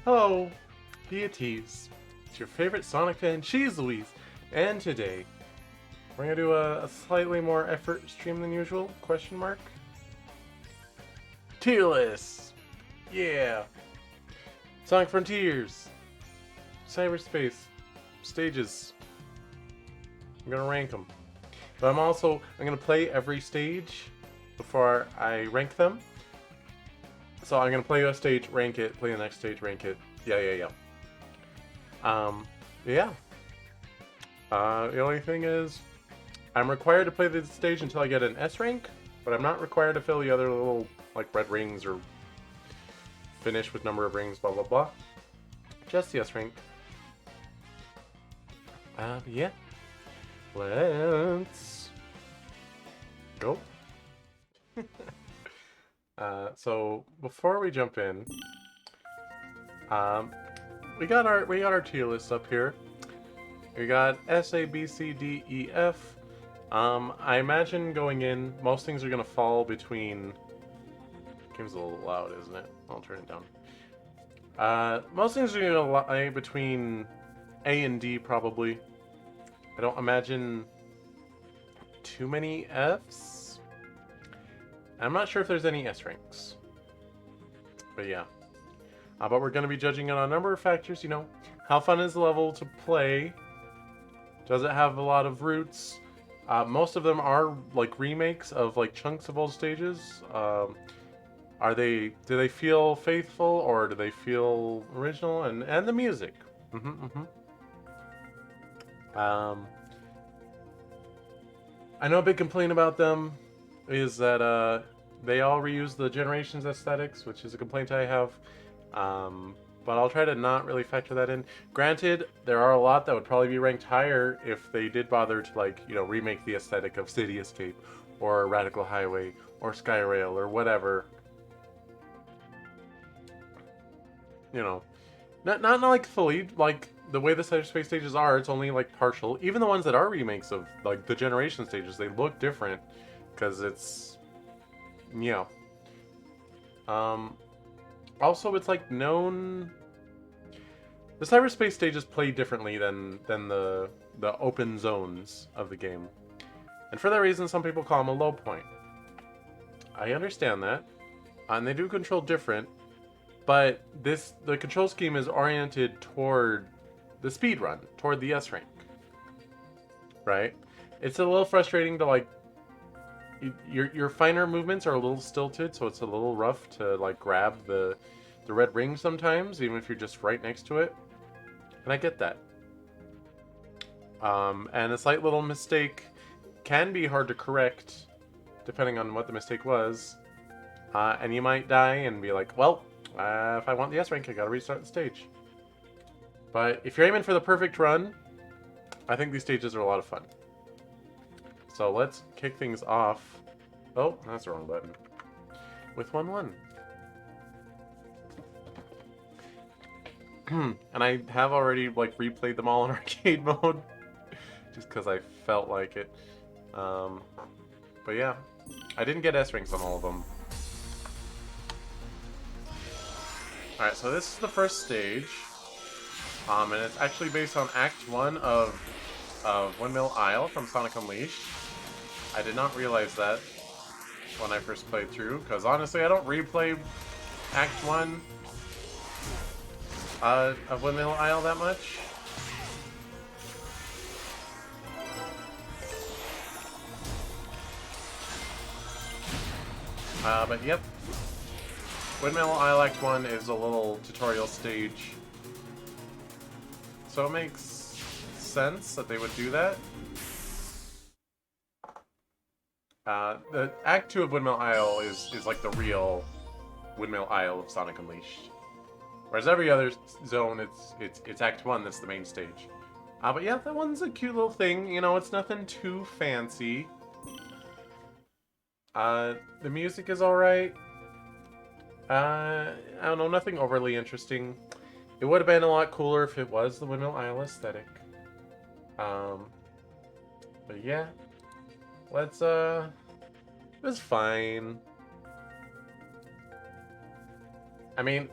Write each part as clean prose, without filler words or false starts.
Hello, deities. It's your favorite Sonic fan, Cheese Louise, and today we're gonna do a slightly more effort stream than usual? Question mark. Tier list. Yeah. Sonic Frontiers. Cyberspace. Stages. I'm gonna rank them, but I'm gonna play every stage before I rank them. So I'm gonna play a stage, rank it, play the next stage, rank it. Yeah. Um, yeah. The only thing is, I'm required to play the stage until I get an S rank, but I'm not required to fill the other little, like, red rings or finish with number of rings, blah blah blah. Just the S rank. Yeah. Let's go. So before we jump in, we got our tier list up here. We got S, A, B, C, D, E, F. I imagine going in, most things are gonna fall between. Game's a little loud, isn't it? I'll turn it down. Most things are gonna lie between A and D, probably. I don't imagine too many Fs. I'm not sure if there's any S ranks, but yeah. But we're going to be judging it on a number of factors. How fun is the level to play? Does it have a lot of roots? Most of them are like remakes of like chunks of old stages. Do they feel faithful or do they feel original? And the music. I know a big complaint about them is that they all reuse the Generations aesthetics, which is a complaint I have. But I'll try to not really factor that in. Granted, there are a lot that would probably be ranked higher if they did bother to remake the aesthetic of City Escape or Radical Highway or Skyrail or whatever. Not like fully, like the way the Cyberspace stages are, it's only like partial. Even the ones that are remakes of like the Generation stages, they look different because it's Also, it's like known. The cyberspace stages play differently than the open zones of the game, and for that reason, some people call them a low point. I understand that, and they do control different, but the control scheme is oriented toward the speed run, toward the S rank, right? It's a little frustrating to like. Your finer movements are a little stilted, so it's a little rough to like grab the red ring sometimes, even if you're just right next to it. And I get that. And a slight little mistake can be hard to correct, depending on what the mistake was. And you might die and be like, well, if I want the S rank, I gotta restart the stage. But if you're aiming for the perfect run, I think these stages are a lot of fun. So let's kick things off. Oh, that's the wrong button. With 1-1. And I have already like replayed them all in arcade mode, just because I felt like it. But yeah, I didn't get S ranks on all of them. All right, so this is the first stage, and it's actually based on Act 1 of Windmill Isle from Sonic Unleashed. I did not realize that when I first played through, because honestly, I don't replay Act 1 of Windmill Isle that much. But yep, Windmill Isle Act 1 is a little tutorial stage, so it makes sense that they would do that. The Act 2 of Windmill Isle is like the real Windmill Isle of Sonic Unleashed. Whereas every other zone, it's Act 1 that's the main stage. But yeah, that one's a cute little thing. It's nothing too fancy. The music is alright. I don't know, nothing overly interesting. It would have been a lot cooler if it was the Windmill Isle aesthetic. But yeah. Let's, it was fine. I mean,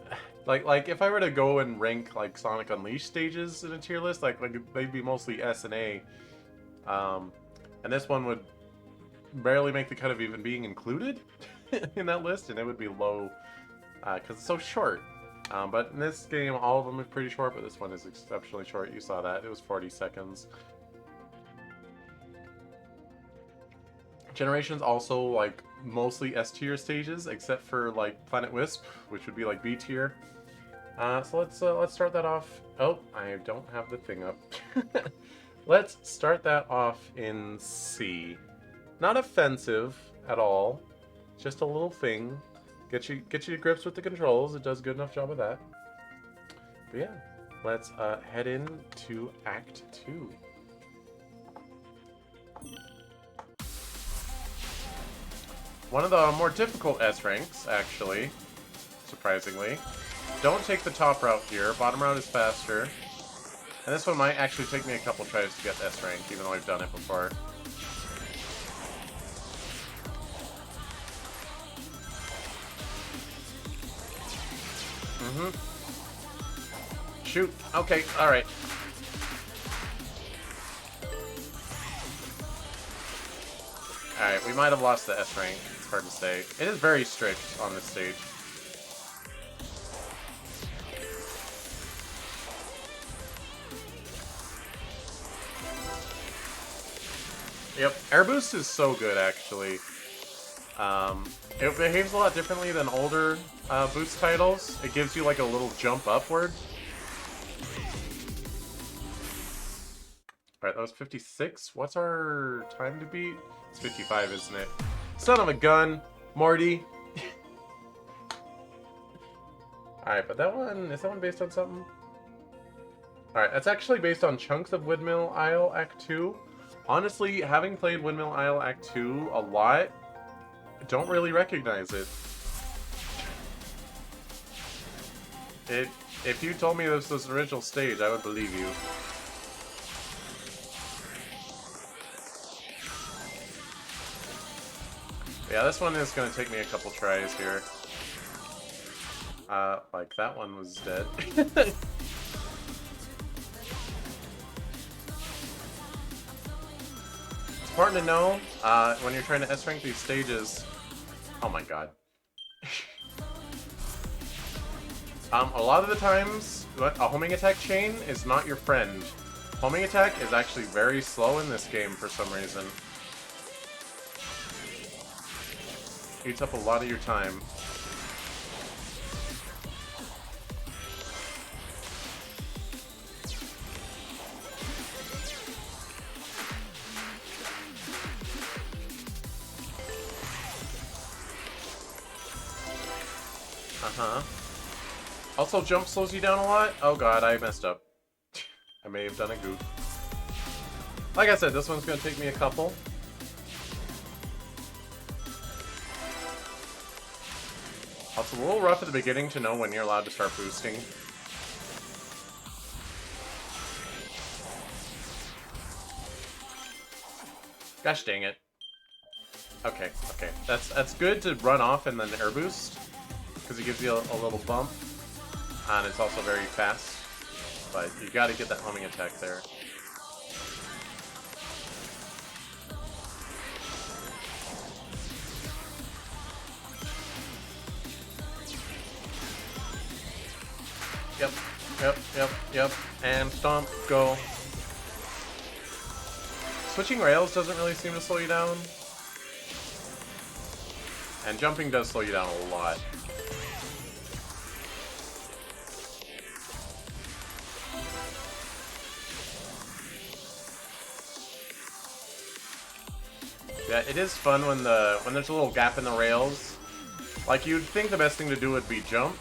Like if I were to go and rank like Sonic Unleashed stages in a tier list, like they'd be mostly S and A, and this one would barely make the cut of even being included in that list, and it would be low because it's so short. But in this game, all of them are pretty short, but this one is exceptionally short. You saw that. It was 40 seconds. Generations also, like, mostly S-tier stages, except for, like, Planet Wisp, which would be, like, B-tier. So let's start that off. Oh, I don't have the thing up. Let's start that off in C. Not offensive at all. Just a little thing. Get you to grips with the controls. It does a good enough job of that. But yeah, let's head into Act 2. One of the more difficult S ranks, actually, surprisingly. Don't take the top route here. Bottom route is faster. And this one might actually take me a couple tries to get S rank, even though I've done it before. Shoot. Okay, alright. Alright, we might have lost the S rank. It's hard to say. It is very strict on this stage. Yep, Air Boost is so good, actually. It behaves a lot differently than older boost titles. It gives you like a little jump upward. Alright, that was 56. What's our time to beat? It's 55, isn't it? Son of a gun, Morty. Alright, but that one, is that one based on something? Alright, that's actually based on chunks of Windmill Isle Act 2. Honestly, having played Windmill Isle Act 2 a lot, I don't really recognize it. If you told me this was the original stage, I would believe you. Yeah, this one is going to take me a couple tries here. Like that one was dead. It's important to know, when you're trying to S-rank these stages... Oh my god. A lot of the times, a homing attack chain is not your friend. Homing attack is actually very slow in this game for some reason. Eats up a lot of your time. Also, jump slows you down a lot. Oh god, I messed up. I may have done a goof. Like I said, this one's gonna take me a couple. It's a little rough at the beginning to know when you're allowed to start boosting. Gosh dang it. Okay, okay. That's good to run off and then air boost, because it gives you a little bump. And it's also very fast. But you gotta get that homing attack there. Yep. And stomp, go. Switching rails doesn't really seem to slow you down. And jumping does slow you down a lot. Yeah, it is fun when there's a little gap in the rails. Like, you'd think the best thing to do would be jump.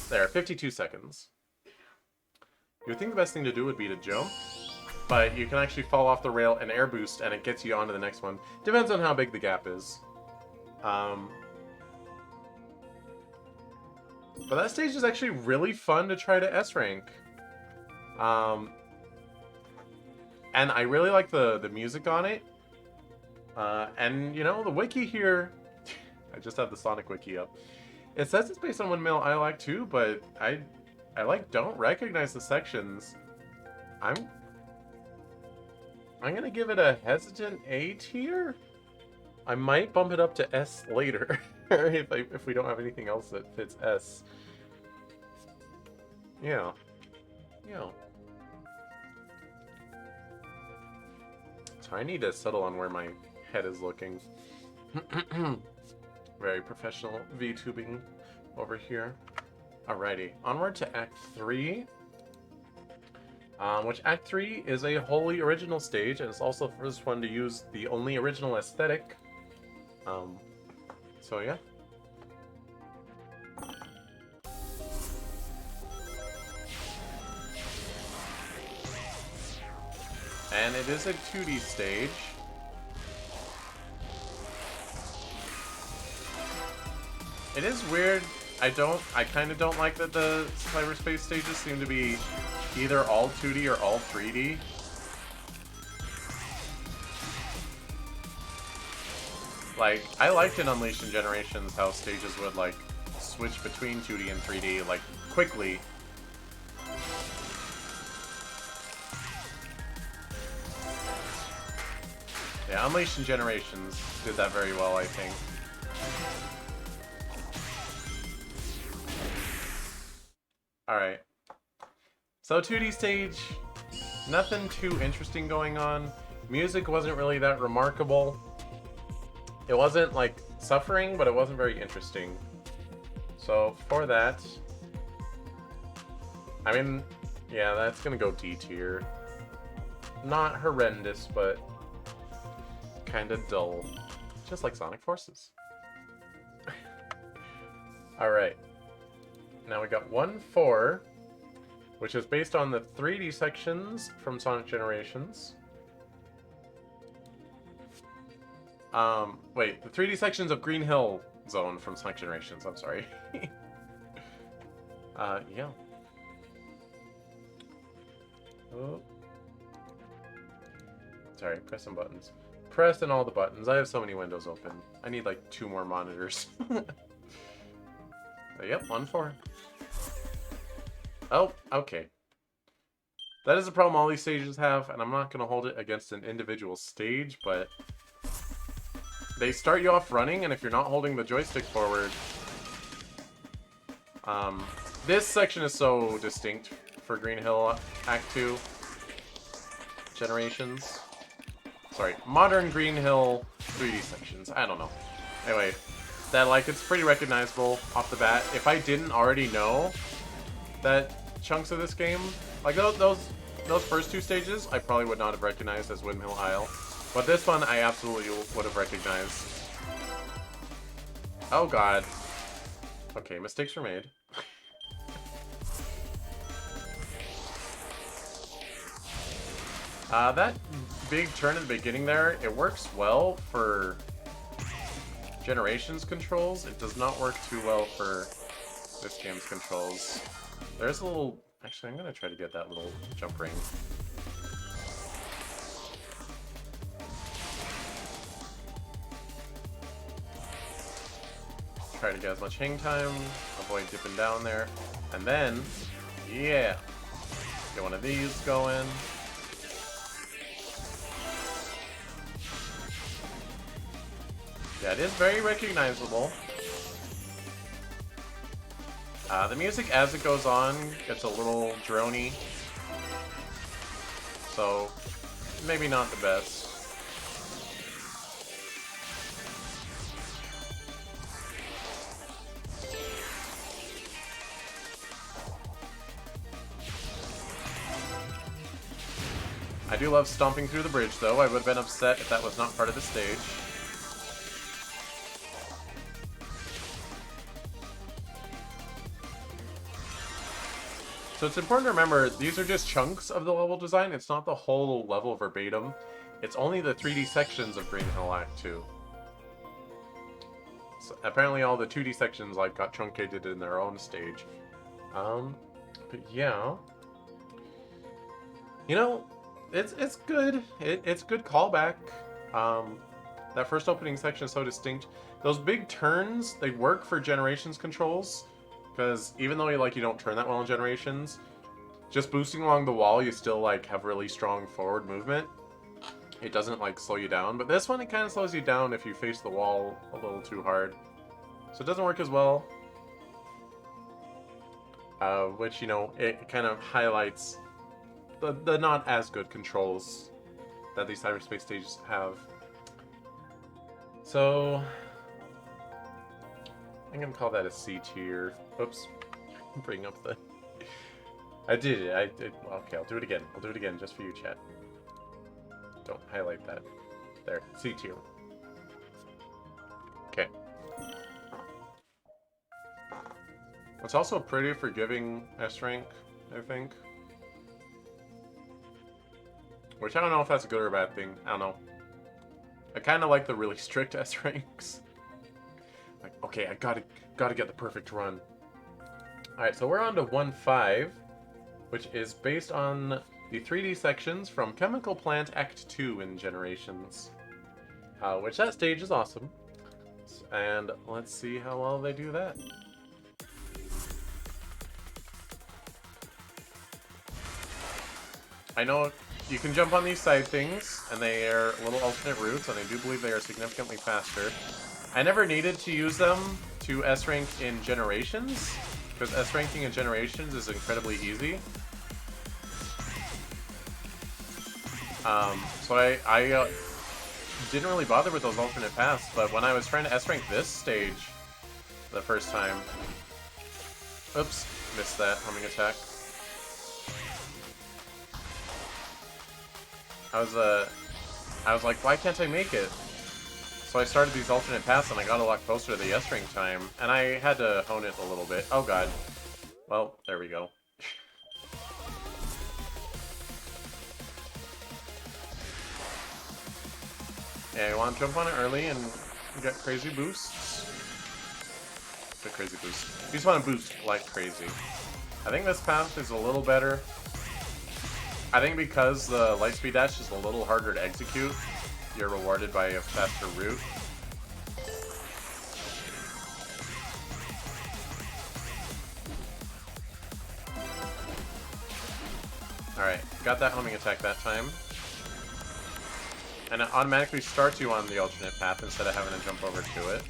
There, 52 seconds. You would think the best thing to do would be to jump, but you can actually fall off the rail and air boost, and it gets you onto the next one. Depends on how big the gap is. But that stage is actually really fun to try to S-rank. And I really like the music on it. And, you know, the wiki here... I just have the Sonic wiki up. It says it's based on Windmill Isle Act 2, but I like don't recognize the sections. I'm gonna give it a hesitant A tier. I might bump it up to S later if we don't have anything else that fits S. Yeah. Yeah. So I need to settle on where my head is looking. Very professional VTubing over here. Alrighty, onward to Act 3. Which Act 3 is a wholly original stage, and it's also the first one to use the only original aesthetic. So yeah. And it is a 2D stage. It is weird. I kind of don't like that the cyberspace stages seem to be either all 2D or all 3D. Like, I liked in Unleashed Generations how stages would, like, switch between 2D and 3D, like, quickly. Yeah, Unleashed Generations did that very well, I think. Alright. So 2D stage, nothing too interesting going on. Music wasn't really that remarkable. It wasn't, like, suffering, but it wasn't very interesting. So, for that... I mean, yeah, that's gonna go D tier. Not horrendous, but... kinda dull. Just like Sonic Forces. Alright. Now we got 1-4, which is based on the 3D sections from Sonic Generations. Wait, the 3D sections of Green Hill Zone from Sonic Generations, I'm sorry. Yeah. Oh. Sorry, press some buttons. Pressing all the buttons. I have so many windows open. I need like 2 more monitors. Yep, 1-4. Oh, okay. That is a problem all these stages have, and I'm not going to hold it against an individual stage, but... they start you off running, and if you're not holding the joystick forward... this section is so distinct for Green Hill Act 2 Generations. Sorry, modern Green Hill 3D sections. I don't know. Anyway, that, like, it's pretty recognizable off the bat. If I didn't already know that chunks of this game, like those first 2 stages, I probably would not have recognized as Windmill Isle. But this one, I absolutely would have recognized. Oh god. Okay, mistakes were made. That big turn at the beginning there, it works well for Generations controls. It does not work too well for this game's controls. There's a little... actually, I'm going to try to get that little jump ring. Try to get as much hang time, avoid dipping down there, and then, yeah, get one of these going. Yeah, it is very recognizable. The music as it goes on gets a little droney, so maybe not the best. I do love stomping through the bridge, though. I would have been upset if that was not part of the stage. So it's important to remember, these are just chunks of the level design. It's not the whole level verbatim. It's only the 3D sections of Green Hill Act 2. So apparently all the 2D sections like got truncated in their own stage. But yeah. You know, it's good. It's good callback. That first opening section is so distinct. Those big turns, they work for Generations controls, because even though you don't turn that well in Generations, just boosting along the wall, you still like have really strong forward movement. It doesn't like slow you down, but this one it kind of slows you down if you face the wall a little too hard. So it doesn't work as well. Which, you know, it kind of highlights the not as good controls that these cyberspace stages have. So I'm gonna call that a C tier. Oops. Bring up the... I did it. I did. Okay, I'll do it again. I'll do it again just for you, chat. Don't highlight that. There. C tier. Okay. It's also a pretty forgiving S rank, I think. Which I don't know if that's a good or a bad thing. I don't know. I kind of like the really strict S ranks. Like, okay, I gotta get the perfect run. Alright, so we're on to 1-5, which is based on the 3D sections from Chemical Plant Act 2 in Generations. Which that stage is awesome. And let's see how well they do that. I know you can jump on these side things, and they are little alternate routes, and I do believe they are significantly faster. I never needed to use them to S-rank in Generations, because S-ranking in Generations is incredibly easy. So I didn't really bother with those alternate paths, but when I was trying to S-rank this stage the first time... Oops, missed that homing attack. I was like, why can't I make it? So I started these alternate paths and I got a lot closer to the S-rank time, and I had to hone it a little bit. Oh god. Well, there we go. Yeah, you want to jump on it early and get crazy boosts. Get crazy boosts. You just want to boost like crazy. I think this path is a little better. I think because the Lightspeed Dash is a little harder to execute, you're rewarded by a faster route. Alright, got that homing attack that time. And it automatically starts you on the alternate path instead of having to jump over to it.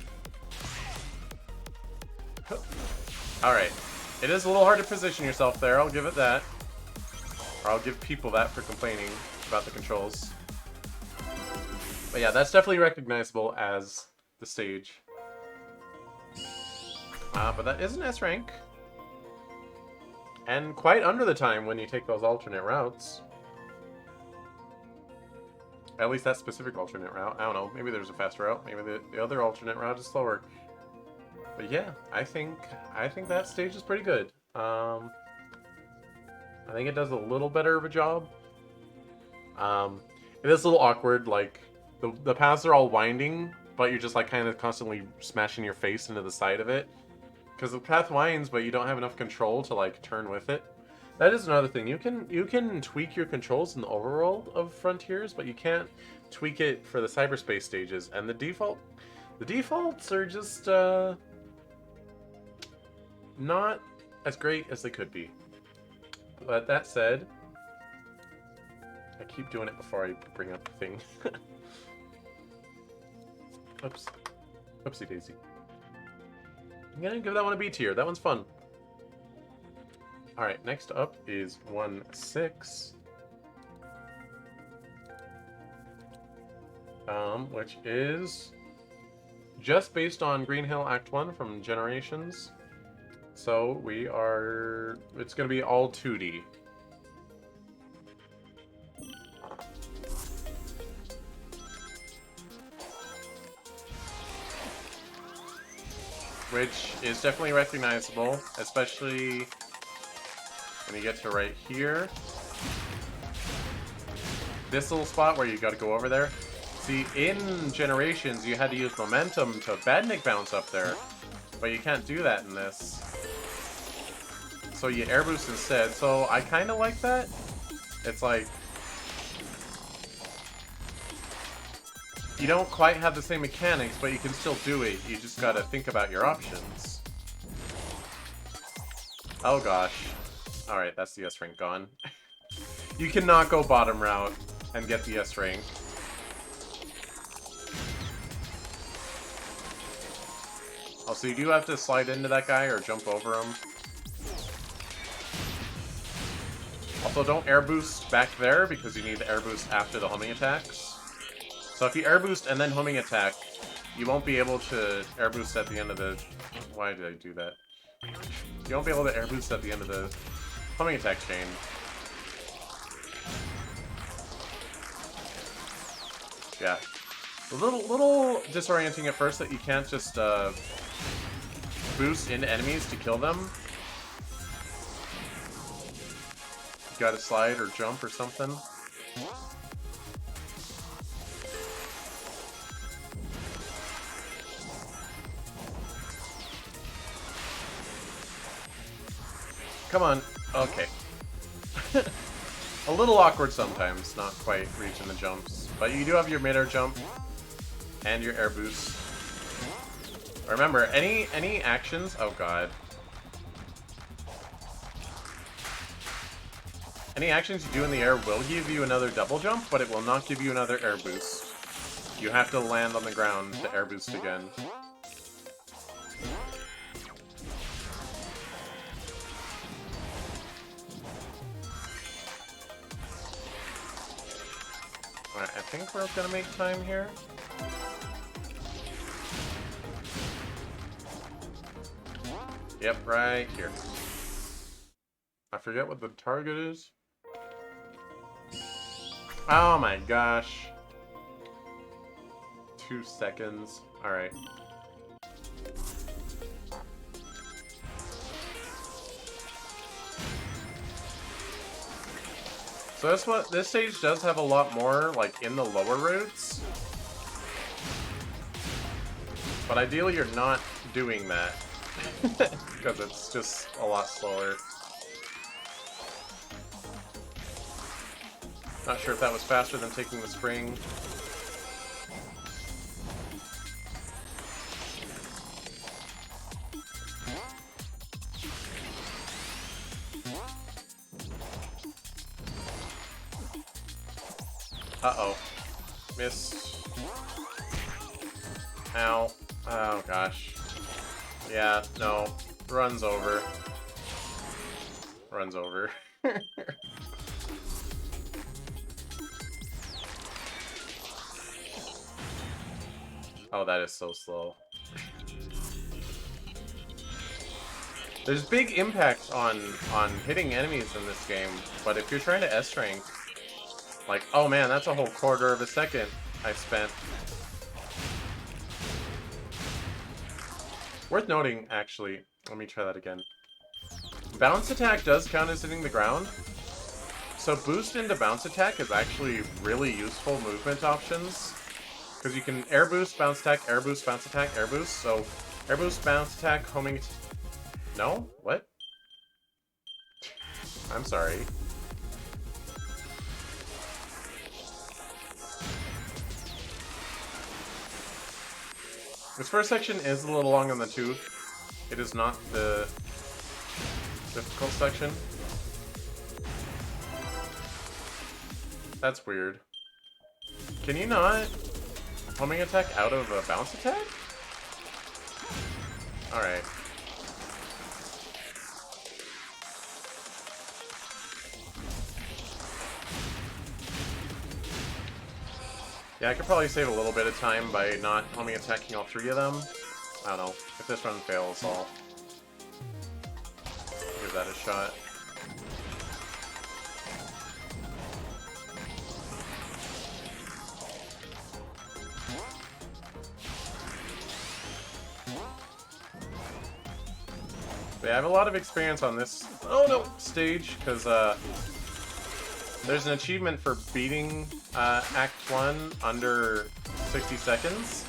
Alright, it is a little hard to position yourself there, I'll give it that. Or I'll give people that for complaining about the controls. But yeah, that's definitely recognizable as the stage. But that is an S rank. And quite under the time when you take those alternate routes. At least that specific alternate route. I don't know, maybe there's a faster route. Maybe the other alternate route is slower. But yeah, I think that stage is pretty good. I think it does a little better of a job. It is a little awkward, like, the paths are all winding, but you're just, like, kind of constantly smashing your face into the side of it. Because the path winds, but you don't have enough control to, like, turn with it. That is another thing. You can tweak your controls in the overworld of Frontiers, but you can't tweak it for the cyberspace stages. And the defaults are just, not as great as they could be. But that said, I keep doing it before I bring up the thing. Oops. Oopsie daisy. I'm gonna give that one a B tier. That one's fun. Alright, next up is 1-6. Which is just based on Green Hill Act 1 from Generations. So it's gonna be all 2D. Which is definitely recognizable, especially when you get to right here. This little spot where you gotta go over there. See, in Generations, you had to use momentum to Badnik bounce up there, but you can't do that in this. So you air boost instead. So I kind of like that. It's like... you don't quite have the same mechanics, but you can still do it. You just gotta think about your options. Oh gosh. Alright, that's the S rank gone. You cannot go bottom route and get the S rank. Also, you do have to slide into that guy or jump over him. Also, don't air boost back there because you need the air boost after the homing attacks. So if you air boost and then homing attack, you won't be able to air boost at the end of the... Why did I do that? You won't be able to air boost at the end of the homing attack chain. Yeah. A little disorienting at first that you can't just boost into enemies to kill them. You gotta slide or jump or something. Come on. Okay. A little awkward sometimes, not quite reaching the jumps. But you do have your mid-air jump and your air boost. Remember, any actions... Oh god. Any actions you do in the air will give you another double jump, but it will not give you another air boost. You have to land on the ground to air boost again. Alright, I think we're gonna make time here. Yep, right here. I forget what the target is. Oh my gosh. 2 seconds. Alright. So this stage does have a lot more, like, in the lower routes. But ideally you're not doing that. Because it's just a lot slower. Not sure if that was faster than taking the spring. Uh-oh. Missed. Ow. Oh, gosh. Yeah, no. Runs over. Runs over. Oh, that is so slow. There's big impact on hitting enemies in this game, but if you're trying to S-rank, like, oh man, that's a whole quarter of a second I spent. Worth noting, actually, let me try that again. Bounce attack does count as hitting the ground, so boost into bounce attack is actually really useful movement options. Because you can air boost, bounce attack, air boost, bounce attack, air boost. So, air boost, bounce attack, homing... No? What? I'm sorry. This first section is a little long on the tooth. It is not the difficult section. That's weird. Can you not... homing attack out of a bounce attack? Alright. Yeah, I could probably save a little bit of time by not homing attacking all 3 of them. I don't know. If this run fails, I'll give that a shot. But yeah, I have a lot of experience on this stage, because there's an achievement for beating Act 1 under 60 seconds.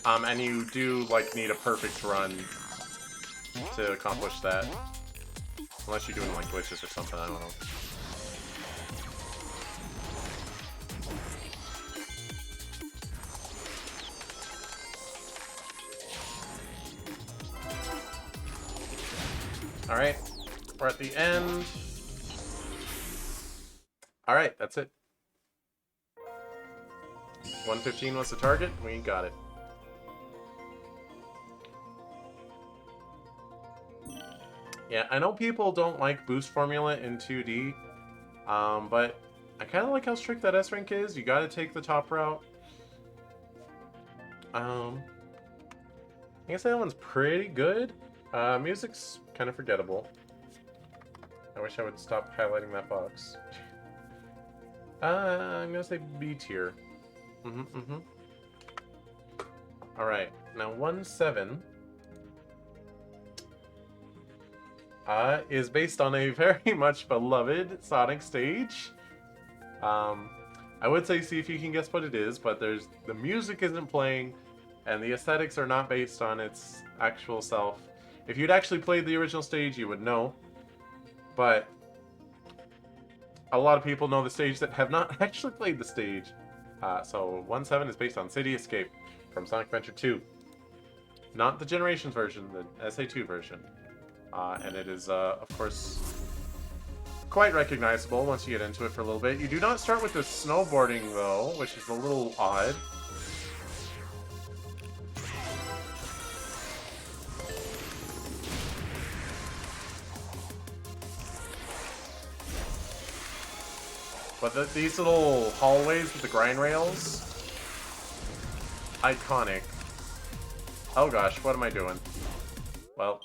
And you do, like, need a perfect run to accomplish that. Unless you're doing, like, glitches or something, I don't know. Alright, we're at the end. Alright, that's it. 115 was the target. We got it. Yeah, I know people don't like boost formula in 2D, but I kind of like how strict that S rank is. You gotta take the top route. I guess that one's pretty good. Music's kind of forgettable. I wish I would stop highlighting that box. I'm gonna say B tier. Alright, now 1-7 is based on a very much beloved Sonic stage. I would say see if you can guess what it is, but the music isn't playing, and the aesthetics are not based on its actual self. If you'd actually played the original stage, you would know. But a lot of people know the stage that have not actually played the stage. So 1-7 is based on City Escape from Sonic Adventure 2. Not the Generations version, the SA2 version. And it is, of course, quite recognizable once you get into it for a little bit. You do not start with the snowboarding, though, which is a little odd. But these little hallways with the grind rails, iconic. Oh gosh, what am I doing? Well,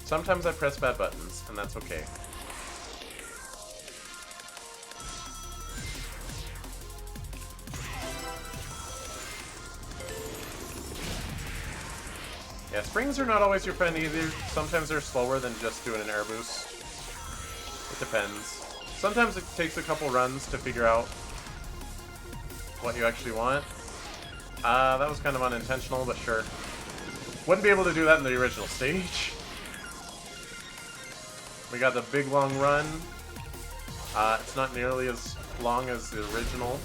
sometimes I press bad buttons, and that's okay. Yeah, springs are not always your friend either. Sometimes they're slower than just doing an air boost. It depends. Sometimes it takes a couple runs to figure out what you actually want. That was kind of unintentional, but sure. Wouldn't be able to do that in the original stage. We got the big long run. It's not nearly as long as the original.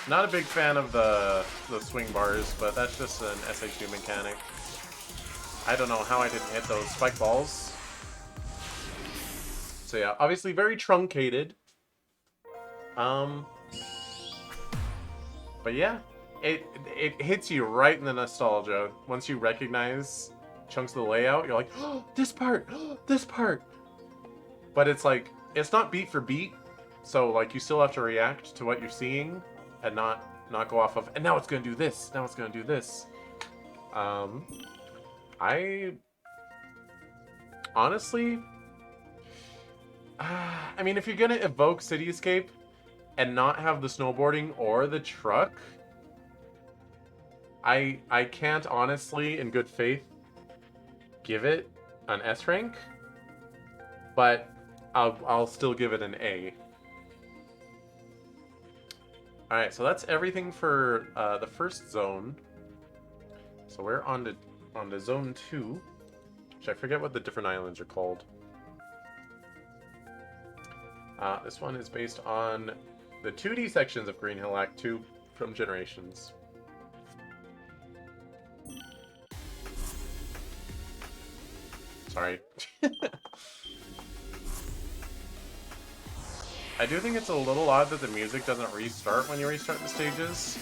Not a big fan of the swing bars, but that's just an SA2 mechanic. I don't know how I didn't hit those spike balls. So yeah, obviously very truncated. But yeah, it hits you right in the nostalgia. Once you recognize chunks of the layout, you're like, oh, this part, this part. But it's like, it's not beat for beat. So like you still have to react to what you're seeing and not go off of, and now it's gonna do this, now it's gonna do this. I honestly, I mean, if you're gonna evoke City Escape and not have the snowboarding or the truck, I can't honestly, in good faith, give it an S rank, but I'll still give it an A. All right, so that's everything for the first zone. So we're on to Zone 2, which I forget what the different islands are called. This one is based on the 2D sections of Green Hill Act 2 from Generations. Sorry. I do think it's a little odd that the music doesn't restart when you restart the stages.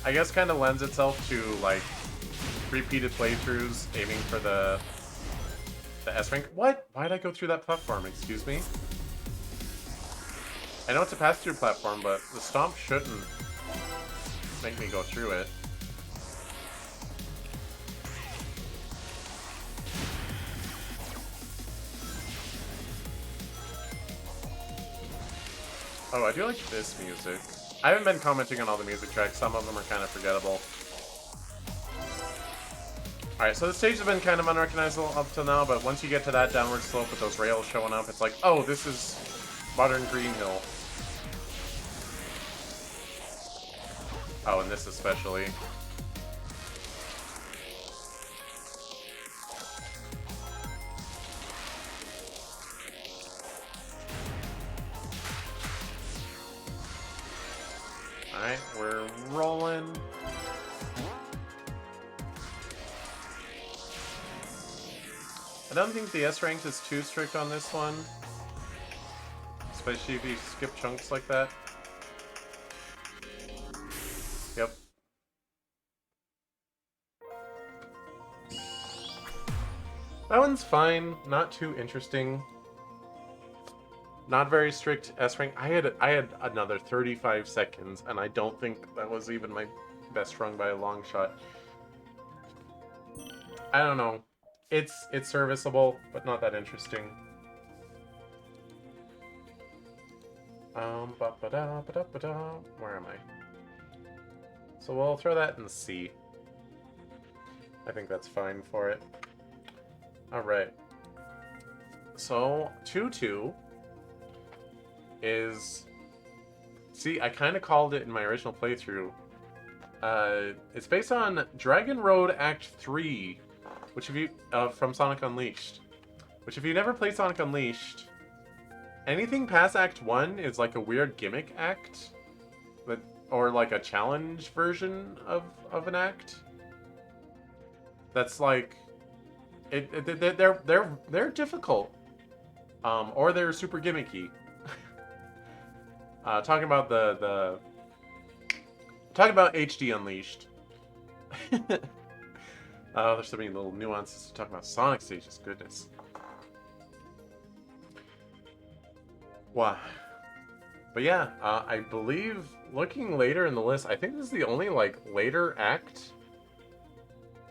I guess kind of lends itself to, like, repeated playthroughs aiming for the S rank. What? Why'd I go through that platform? Excuse me? I know it's a pass-through platform, but the stomp shouldn't make me go through it. Oh, I do like this music. I haven't been commenting on all the music tracks. Some of them are kind of forgettable. Alright, so the stage has been kind of unrecognizable up till now, but once you get to that downward slope with those rails showing up, it's like, oh, this is modern Green Hill. Oh, and this especially. Alright, we're rolling. I don't think the S rank is too strict on this one. Especially if you skip chunks like that. Yep. That one's fine. Not too interesting. Not very strict S rank. I had another 35 seconds, and I don't think that was even my best rung by a long shot. I don't know. It's serviceable, but not that interesting. Where am I? So we'll throw that in C. I think that's fine for it. Alright. So, 2-2 is... See, I kind of called it in my original playthrough. It's based on Dragon Road Act 3, which if you... from Sonic Unleashed. Which if you never played Sonic Unleashed, anything past Act 1 is like a weird gimmick act. But, or like a challenge version of an act. That's like... They're difficult. Or they're super gimmicky. Talking about talking about HD Unleashed. There's so many little nuances to talk about Sonic stages. Goodness. Wow. But yeah, I believe looking later in the list, I think this is the only like later act.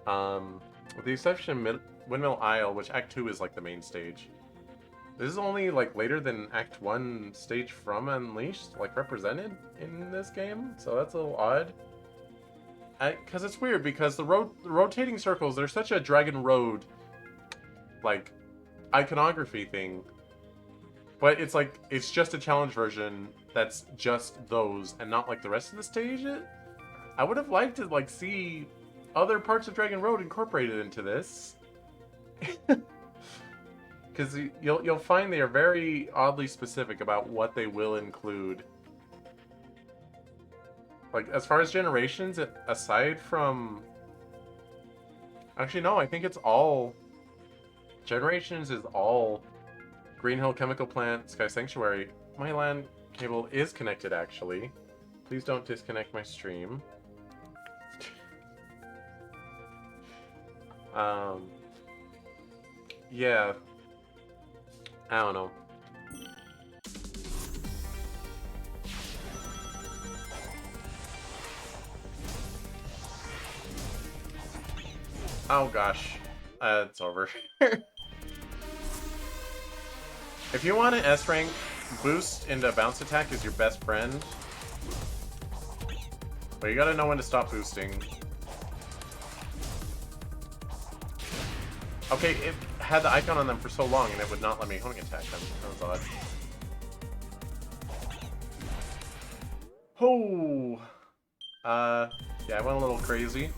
With the exception of Windmill Isle, which Act 2 is like the main stage. This is only like later than Act 1 stage from Unleashed, like represented in this game, so that's a little odd. Because it's weird, because the rotating circles, they're such a Dragon Road, like, iconography thing. But it's like, it's just a challenge version that's just those, and not like the rest of the stage. I would have liked to like see other parts of Dragon Road incorporated into this. Because you'll find they are very oddly specific about what they will include. Like, as far as Generations, aside from... Actually, no, I think it's all... Generations is all Green Hill Chemical Plant, Sky Sanctuary. My LAN cable is connected, actually. Please don't disconnect my stream. Yeah. I don't know. Oh gosh. It's over. If you want an S rank, boost into bounce attack is your best friend. But you gotta know when to stop boosting. Okay, it had the icon on them for so long and it would not let me homing attack them. That was odd. Oh! Yeah, I went a little crazy.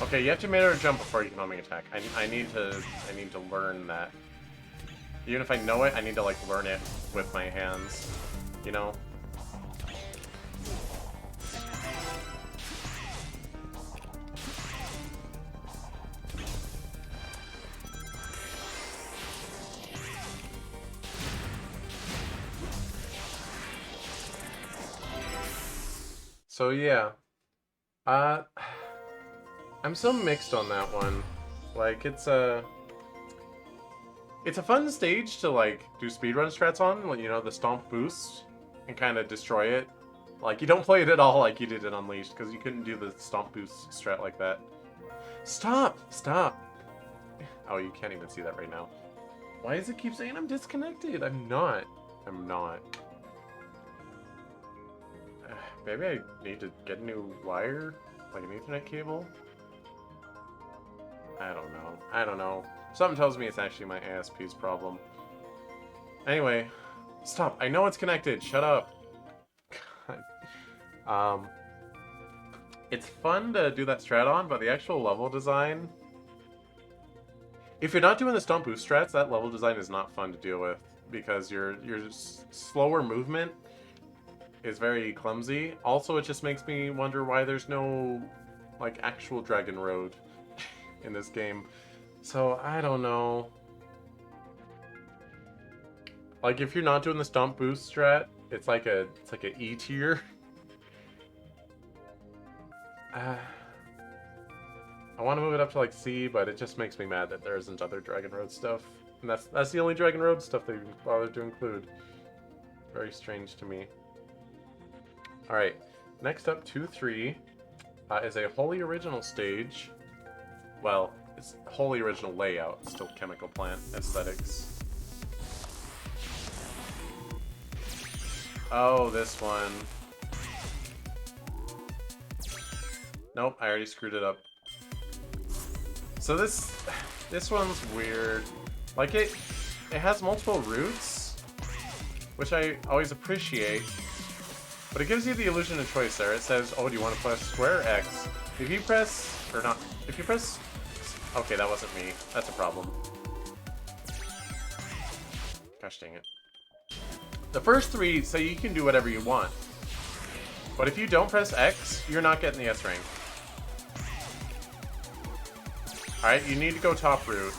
Okay, you have to make her jump before you can homing attack. I need to learn that. Even if I know it, I need to like learn it with my hands, you know? So yeah. I'm so mixed on that one. Like, it's a fun stage to, like, do speedrun strats on, like, you know, the stomp boost, and kind of destroy it. Like, you don't play it at all like you did in Unleashed, because you couldn't do the stomp boost strat like that. Stop! Stop! Oh, you can't even see that right now. Why does it keep saying I'm disconnected? I'm not. I'm not. Maybe I need to get a new wire? Like an Ethernet cable? I don't know. I don't know. Something tells me it's actually my ASP's problem. Anyway, stop. I know it's connected. Shut up. God. It's fun to do that strat on, but the actual level design... If you're not doing the stomp boost strats, that level design is not fun to deal with. because your slower movement is very clumsy. Also, it just makes me wonder why there's no like actual Dragon Road in this game. So I don't know. Like if you're not doing the stomp boost strat, it's like a E tier. I want to move it up to like C, but it just makes me mad that there isn't other Dragon Road stuff. And that's the only Dragon Road stuff they bothered to include. Very strange to me. Alright, next up, 2-3, is a wholly original stage. Well, it's wholly original layout, it's still chemical plant aesthetics. Oh, this one. Nope, I already screwed it up. So this one's weird. Like it has multiple routes, which I always appreciate, but it gives you the illusion of choice there. It says, oh, do you want to press square or X? If you press, or not, if you press, okay, that wasn't me. That's a problem. Gosh dang it. The first three say you can do whatever you want, but if you don't press X, you're not getting the S rank. Alright, you need to go top route.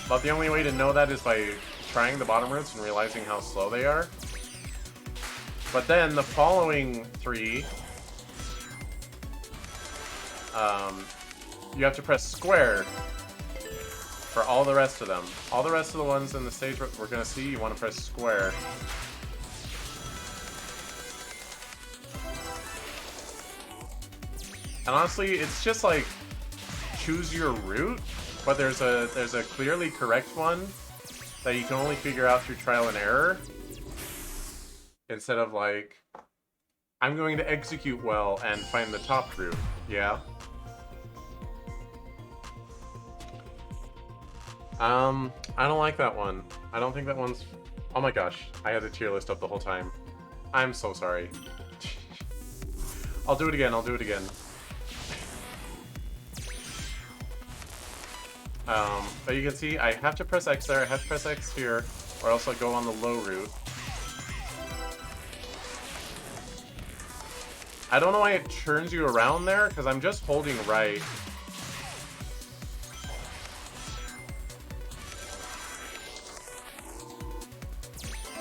But the only way to know that is by trying the bottom routes and realizing how slow they are. But then the following three, you have to press square for all the rest of them. All the rest of the ones in the stage we're going to see, you want to press square. And honestly, it's just like choose your route, but there's a clearly correct one that you can only figure out through trial and error, instead of like, I'm going to execute well and find the top route. Yeah. I don't like that one. I don't think that one's... Oh my gosh, I had the tier list up the whole time. I'm so sorry. I'll do it again, I'll do it again. But you can see I have to press X there, I have to press X here, or else I'll go on the low route. I don't know why it turns you around there, because I'm just holding right.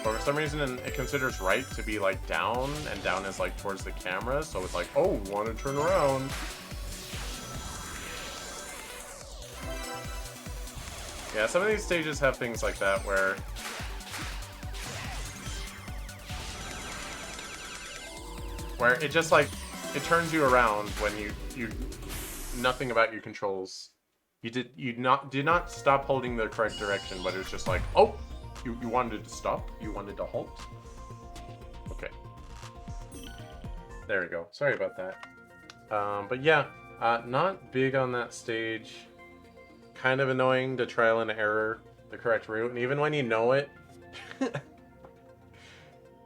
But for some reason it considers right to be like down, and down is like towards the camera, so it's like, oh, want to turn around. Yeah, some of these stages have things like that where it just like, it turns you around when you nothing about your controls. You did not stop holding the correct direction, but it was just like, oh, you wanted to stop? You wanted to halt? Okay. There we go. Sorry about that. But yeah, not big on that stage. Kind of annoying to trial and error the correct route, and even when you know it,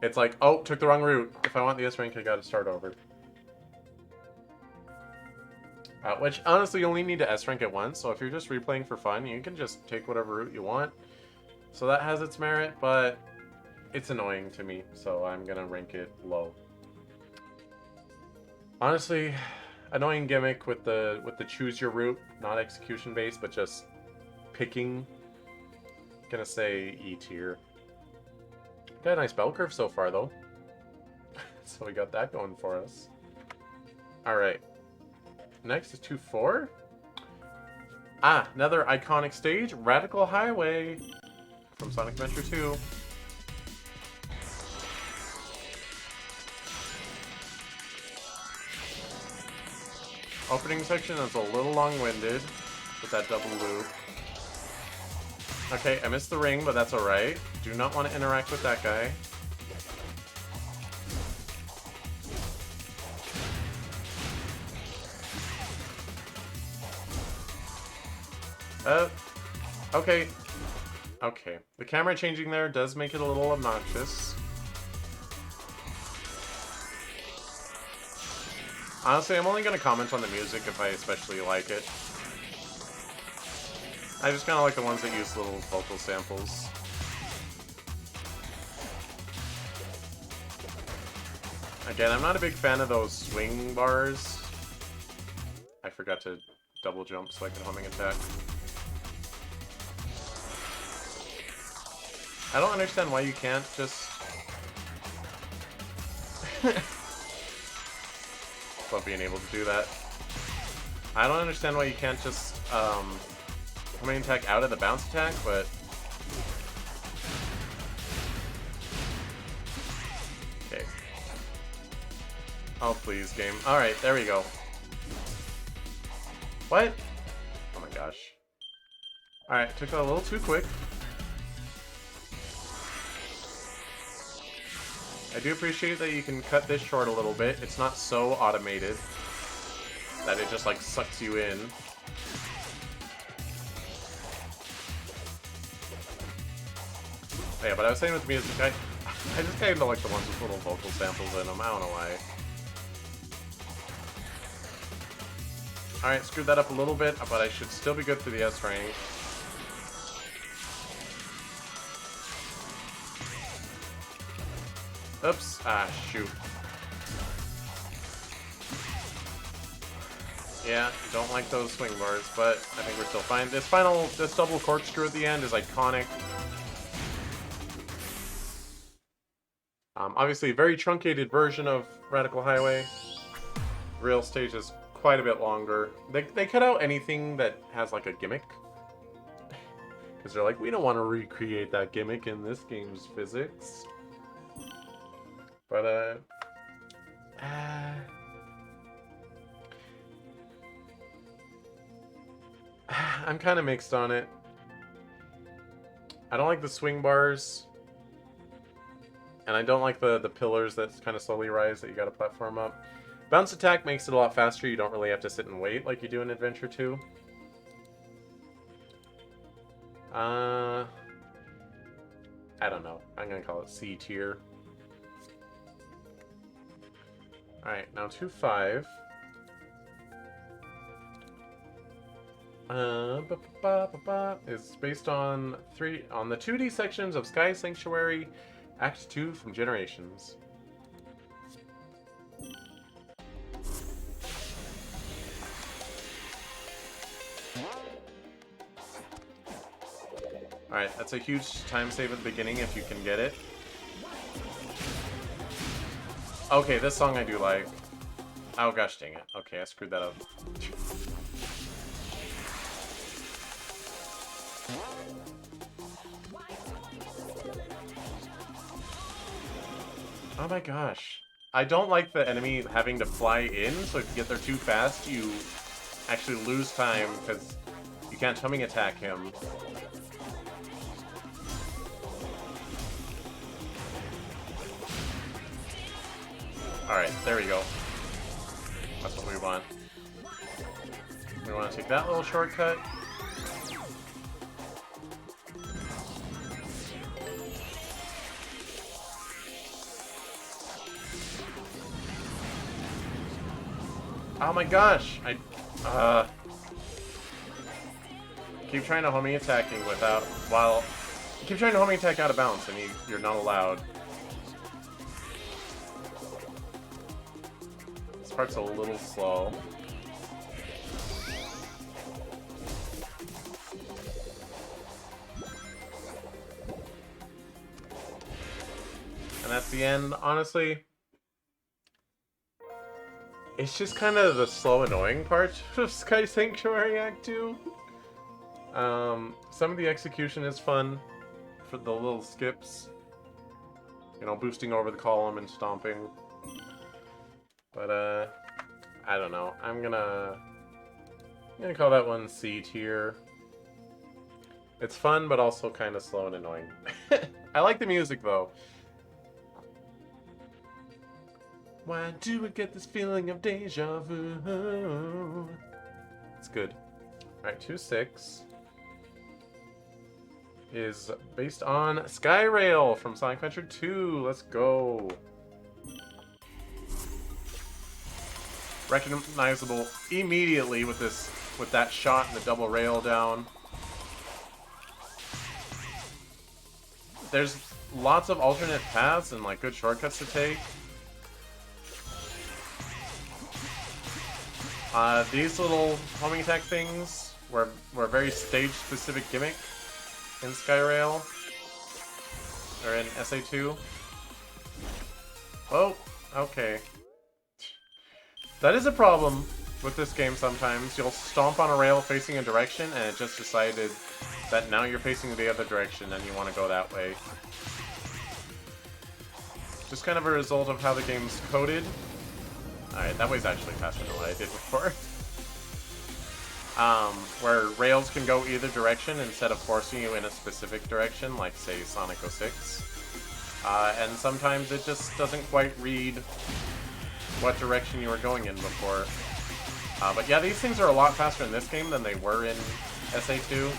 it's like, oh, took the wrong route. If I want the S rank, I gotta start over. Which, honestly, you only need to S rank it once, so if you're just replaying for fun, you can just take whatever route you want. So that has its merit, but it's annoying to me, so I'm gonna rank it low. Honestly, annoying gimmick with the choose your route, not execution based, but just picking. Gonna say E tier. Got a nice bell curve so far though. So we got that going for us. Alright. Next is 2-4. Ah, another iconic stage, Radical Highway from Sonic Adventure 2. Opening section is a little long-winded with that double loop. Okay, I missed the ring, but that's alright. Do not want to interact with that guy. Okay. Okay. The camera changing there does make it a little obnoxious. Honestly, I'm only going to comment on the music if I especially like it. I just kind of like the ones that use little vocal samples. Again, I'm not a big fan of those swing bars. I forgot to double jump so I can homing attack. I don't understand why you can't just... Love being able to do that. I don't understand why you can't just homing attack out of the bounce attack, but... Okay. Oh, please, game. Alright, there we go. What? Oh my gosh. Alright, took it a little too quick. I do appreciate that you can cut this short a little bit. It's not so automated that it just like sucks you in. Yeah, but I was saying with the music, I just kind of like the ones with little vocal samples in them. I don't know why. Alright, screwed that up a little bit, but I should still be good for the S rank. Oops. Ah, shoot. Yeah, don't like those swing bars, but I think we're still fine. This double corkscrew at the end is iconic. Obviously, a very truncated version of Radical Highway. Real stage is quite a bit longer. They cut out anything that has like a gimmick. Because they're like, we don't want to recreate that gimmick in this game's physics. But, I'm kind of mixed on it. I don't like the swing bars. And I don't like the pillars that kind of slowly rise that you gotta platform up. Bounce attack makes it a lot faster. You don't really have to sit and wait like you do in Adventure 2. I don't know. I'm gonna call it C tier. Alright, now 2-5. Is based on the 2D sections of Sky Sanctuary Act 2 from Generations. Alright, that's a huge time save at the beginning if you can get it. Okay, this song I do like. Oh gosh dang it. Okay, I screwed that up. Oh my gosh. I don't like the enemy having to fly in, so if you get there too fast, you actually lose time because you can't homing attack him. Alright, there we go. That's what we want. We want to take that little shortcut. Oh my gosh! I keep trying to homing attacking keep trying to homing attack out of bounds and you're not allowed. This part's a little slow. And that's the end, honestly. It's just kind of the slow, annoying part of Sky Sanctuary Act 2. Some of the execution is fun for the little skips. You know, boosting over the column and stomping. But, I don't know. I'm gonna call that one C tier. It's fun, but also kind of slow and annoying. I like the music, though. Why do we get this feeling of deja vu? It's good. Alright, 2-6 is based on Skyrail from Sonic Adventure 2. Let's go. Recognizable immediately with that shot and the double rail down. There's lots of alternate paths and like good shortcuts to take. These little homing attack things were a very stage-specific gimmick in Skyrail, or in SA2. Oh, okay. That is a problem with this game sometimes. You'll stomp on a rail facing a direction, and it just decided that now you're facing the other direction and you want to go that way. Just kind of a result of how the game's coded. Alright, that way's actually faster than what I did before. Where rails can go either direction instead of forcing you in a specific direction, like, say, Sonic 06. And sometimes it just doesn't quite read what direction you were going in before. But yeah, these things are a lot faster in this game than they were in SA2.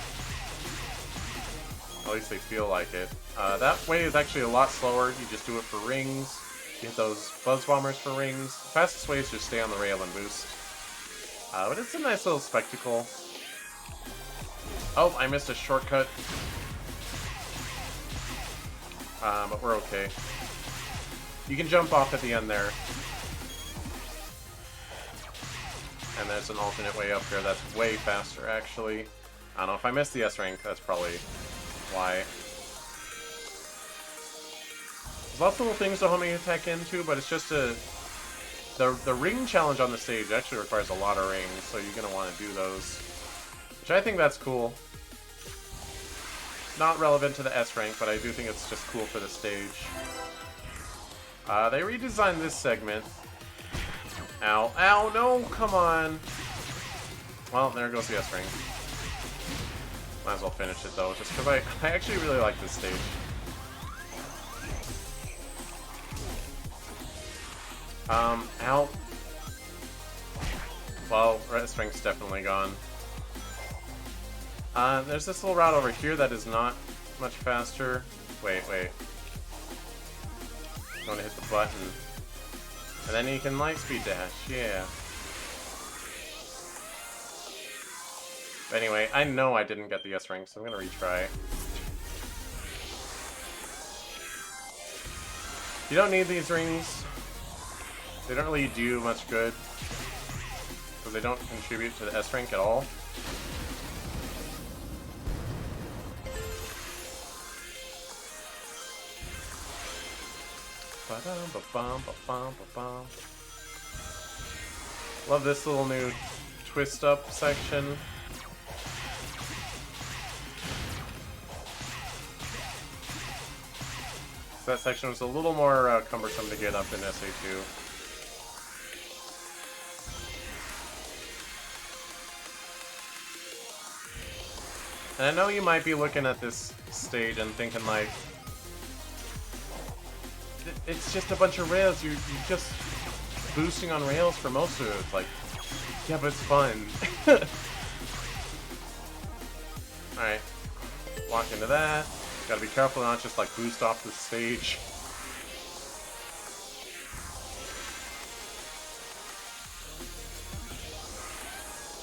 At least they feel like it. That way is actually a lot slower. You just do it for rings. You hit those Buzz Bombers for rings. The fastest way is just stay on the rail and boost. But it's a nice little spectacle. Oh, I missed a shortcut. But we're okay. You can jump off at the end there. And there's an alternate way up here that's way faster, actually. I don't know, if I missed the S rank, that's probably why. There's lots of little things to homing attack into, but it's just a... The ring challenge on the stage actually requires a lot of rings, so you're going to want to do those. Which I think that's cool. Not relevant to the S rank, but I do think it's just cool for the stage. They redesigned this segment. Ow. Ow, no, come on. Well, there goes the S rank. Might as well finish it, though, just because I actually really like this stage. Ow. Well, S rank's definitely gone. There's this little route over here that is not much faster. Wait. I'm gonna hit the button. And then you can light speed dash, yeah. But anyway, I know I didn't get the S rank, so I'm gonna retry. You don't need these rings. They don't really do much good. Because they don't contribute to the S rank at all. Love this little new twist up section. So that section was a little more cumbersome to get up in SA2. And I know you might be looking at this stage and thinking like, it's just a bunch of rails, you're just boosting on rails for most of it. It's like, yeah, but it's fun. Alright, walk into that. Gotta be careful not just like boost off the stage.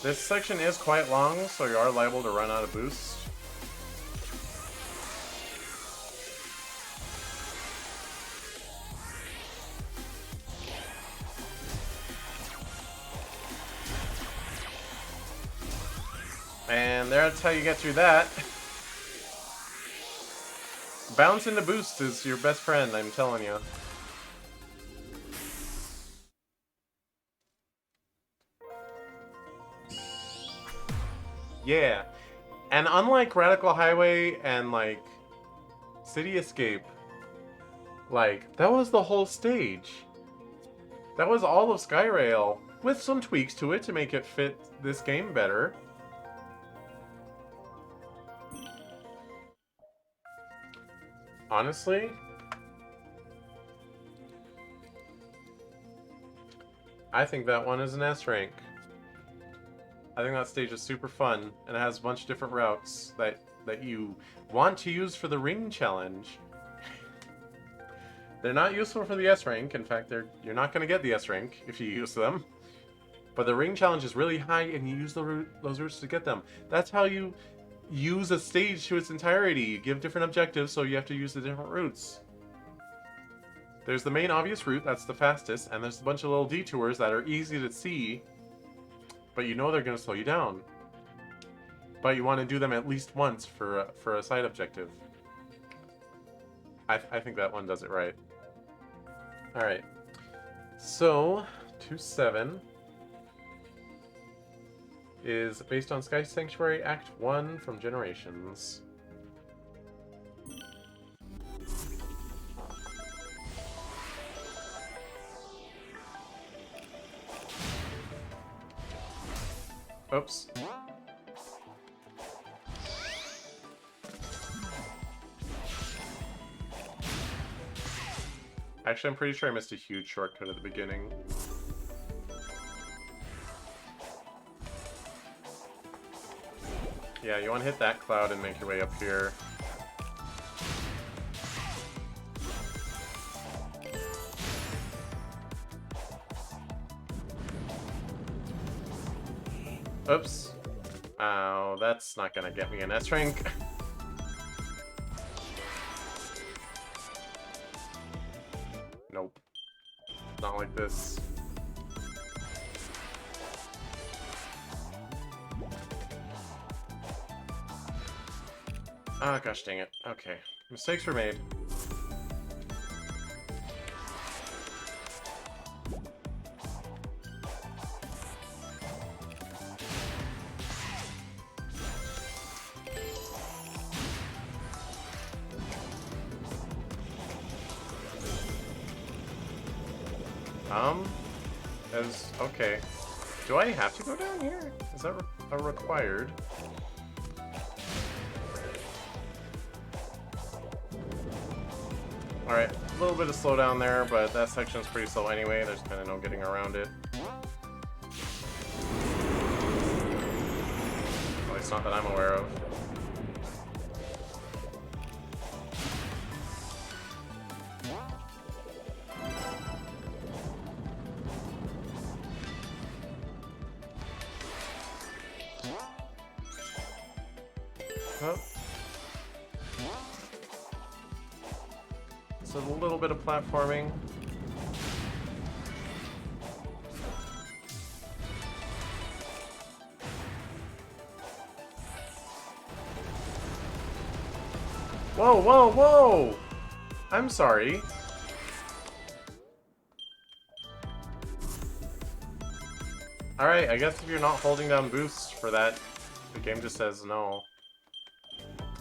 This section is quite long, so you are liable to run out of boost. And that's how you get through that. Bounce into boost is your best friend, I'm telling you. Yeah. And unlike Radical Highway and, like, City Escape, like, that was the whole stage. That was all of Skyrail, with some tweaks to it to make it fit this game better. Honestly, I think that one is an S rank. I think that stage is super fun, and it has a bunch of different routes that you want to use for the ring challenge. They're not useful for the S rank. In fact, you're not going to get the S rank if you use them. But the ring challenge is really high, and you use those routes to get them. That's how you use a stage to its entirety. You give different objectives, so you have to use the different routes. There's the main obvious route, that's the fastest, and there's a bunch of little detours that are easy to see but you know they're going to slow you down. But you want to do them at least once for a side objective. I think that one does it right. Alright. So, 2-7 is based on Sky Sanctuary Act 1 from Generations. Oops. Actually, I'm pretty sure I missed a huge shortcut at the beginning. Yeah, you want to hit that cloud and make your way up here. Oops. Oh, that's not gonna get me an S rank. Nope. Not like this. Ah, gosh dang it. Okay. Mistakes were made. Okay. Do I have to go down here? Is that required? Alright, a little bit of slowdown there, but that section's pretty slow anyway. There's kind of no getting around it. At least not that I'm aware of. Oh. So a little bit of platforming. Whoa, whoa, whoa! I'm sorry. Alright, I guess if you're not holding down boosts for that, the game just says no.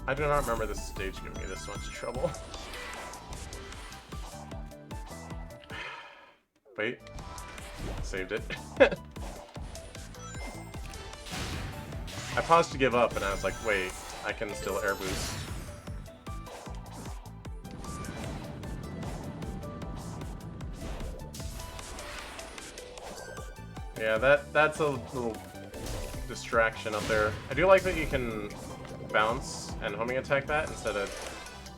I do not remember this stage giving me this much trouble. Wait. Saved it. I paused to give up and I was like, wait, I can still air boost. Yeah, that's a little distraction up there. I do like that you can bounce and homing attack that instead of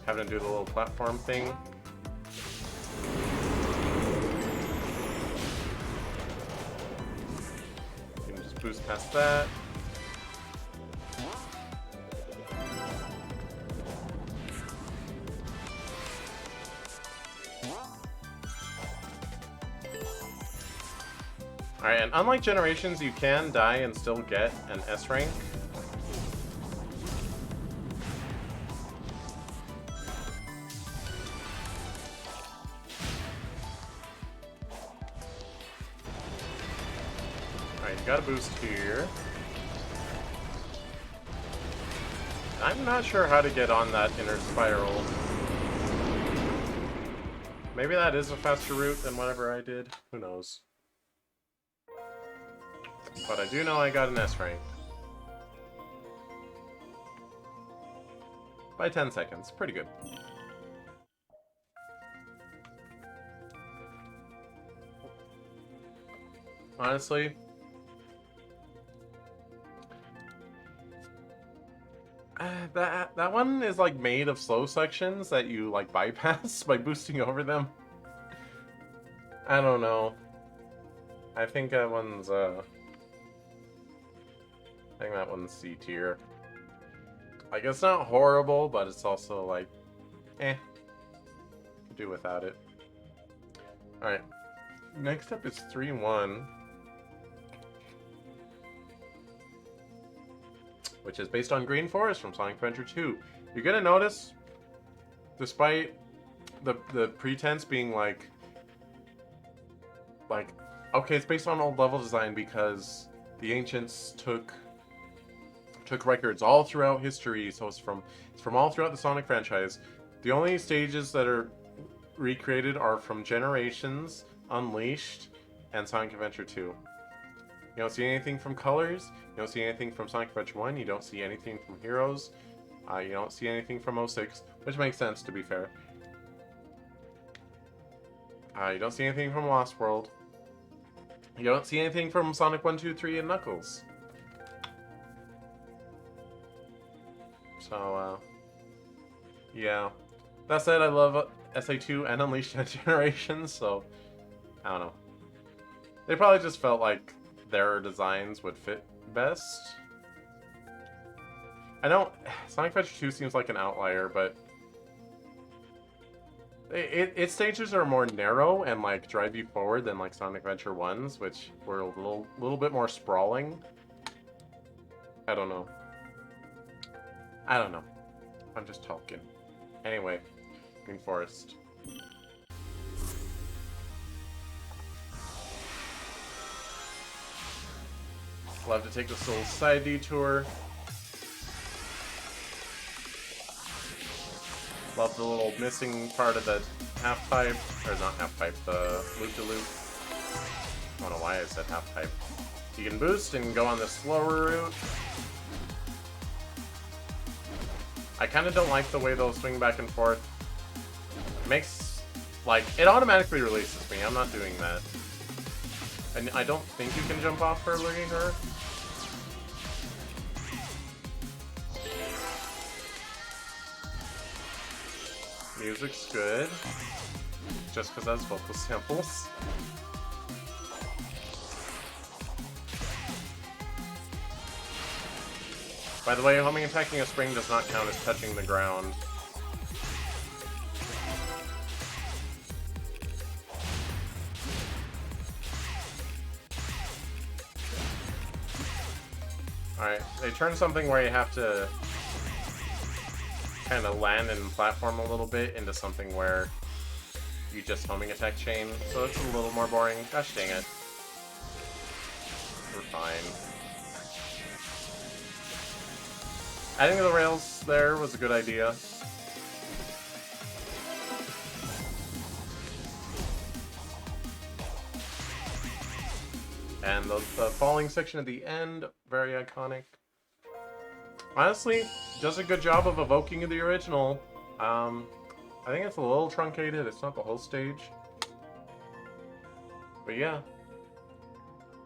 having to do the little platform thing. You can just boost past that. Alright, and unlike Generations, you can die and still get an S rank. Alright, you got a boost here. I'm not sure how to get on that inner spiral. Maybe that is a faster route than whatever I did. Who knows? But I do know I got an S rank. By 10 seconds. Pretty good. Honestly, that one is like made of slow sections that you like bypass by boosting over them. I don't know. I think that one's I think that one's C tier. Like, it's not horrible, but it's also like, could do without it. Alright. Next up is 3-1. which is based on Green Forest from Sonic Adventure 2. You're gonna notice, despite the pretense being like, okay, it's based on old level design because the ancients took records all throughout history, so it's from all throughout the Sonic franchise. The only stages that are recreated are from Generations, Unleashed, and Sonic Adventure 2. You don't see anything from Colors, you don't see anything from Sonic Adventure 1, you don't see anything from Heroes, you don't see anything from 06, which makes sense, to be fair. You don't see anything from Lost World. You don't see anything from Sonic 1, 2, 3, and Knuckles. So, yeah. That said, I love SA2 and Unleashed Generations, so I don't know. They probably just felt like their designs would fit best. I know Sonic Adventure 2 seems like an outlier, but its stages are more narrow and like drive you forward than like Sonic Adventure 1's, which were a little bit more sprawling. I don't know. I'm just talking. Anyway, Green Forest. Love to take this little side detour. Love the little missing part of the half pipe, or not half pipe, the loop-de-loop. I don't know why I said half pipe. You can boost and go on the slower route. I kind of don't like the way those swing back and forth. It makes, like, it automatically releases me. I'm not doing that. And I don't think you can jump off her looking her. Music's good. Just because that's vocal samples. By the way, homing and attacking a spring does not count as touching the ground. Alright, they turned something where you have to kind of land and platform a little bit into something where you just homing attack chain, so it's a little more boring. Gosh dang it. We're fine. Adding the rails there was a good idea. And the falling section at the end, very iconic. Honestly, does a good job of evoking the original. I think it's a little truncated, it's not the whole stage. But yeah.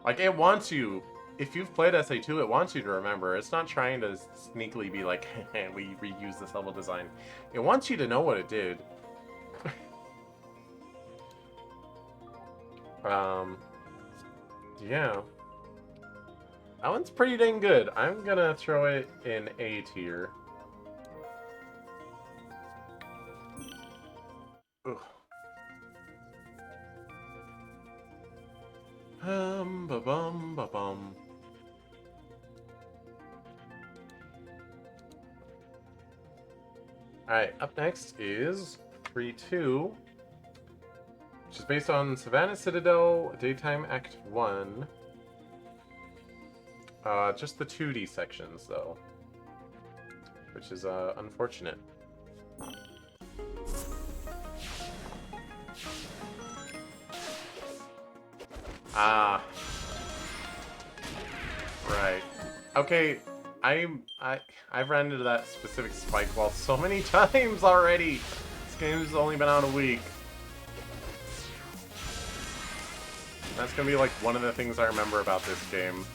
Like, it wants you, if you've played SA2, it wants you to remember. It's not trying to sneakily be like, we reuse this level design. It wants you to know what it did. Yeah. That one's pretty dang good. I'm gonna throw it in A tier. Ugh. Ba-bum, ba-bum. Alright, up next is 3-2, which is based on Savannah Citadel Daytime Act 1. Just the 2D sections, though, which is unfortunate. Ah. Right. Okay, I've ran into that specific spike wall so many times already. This game's only been out a week. That's gonna be like one of the things I remember about this game.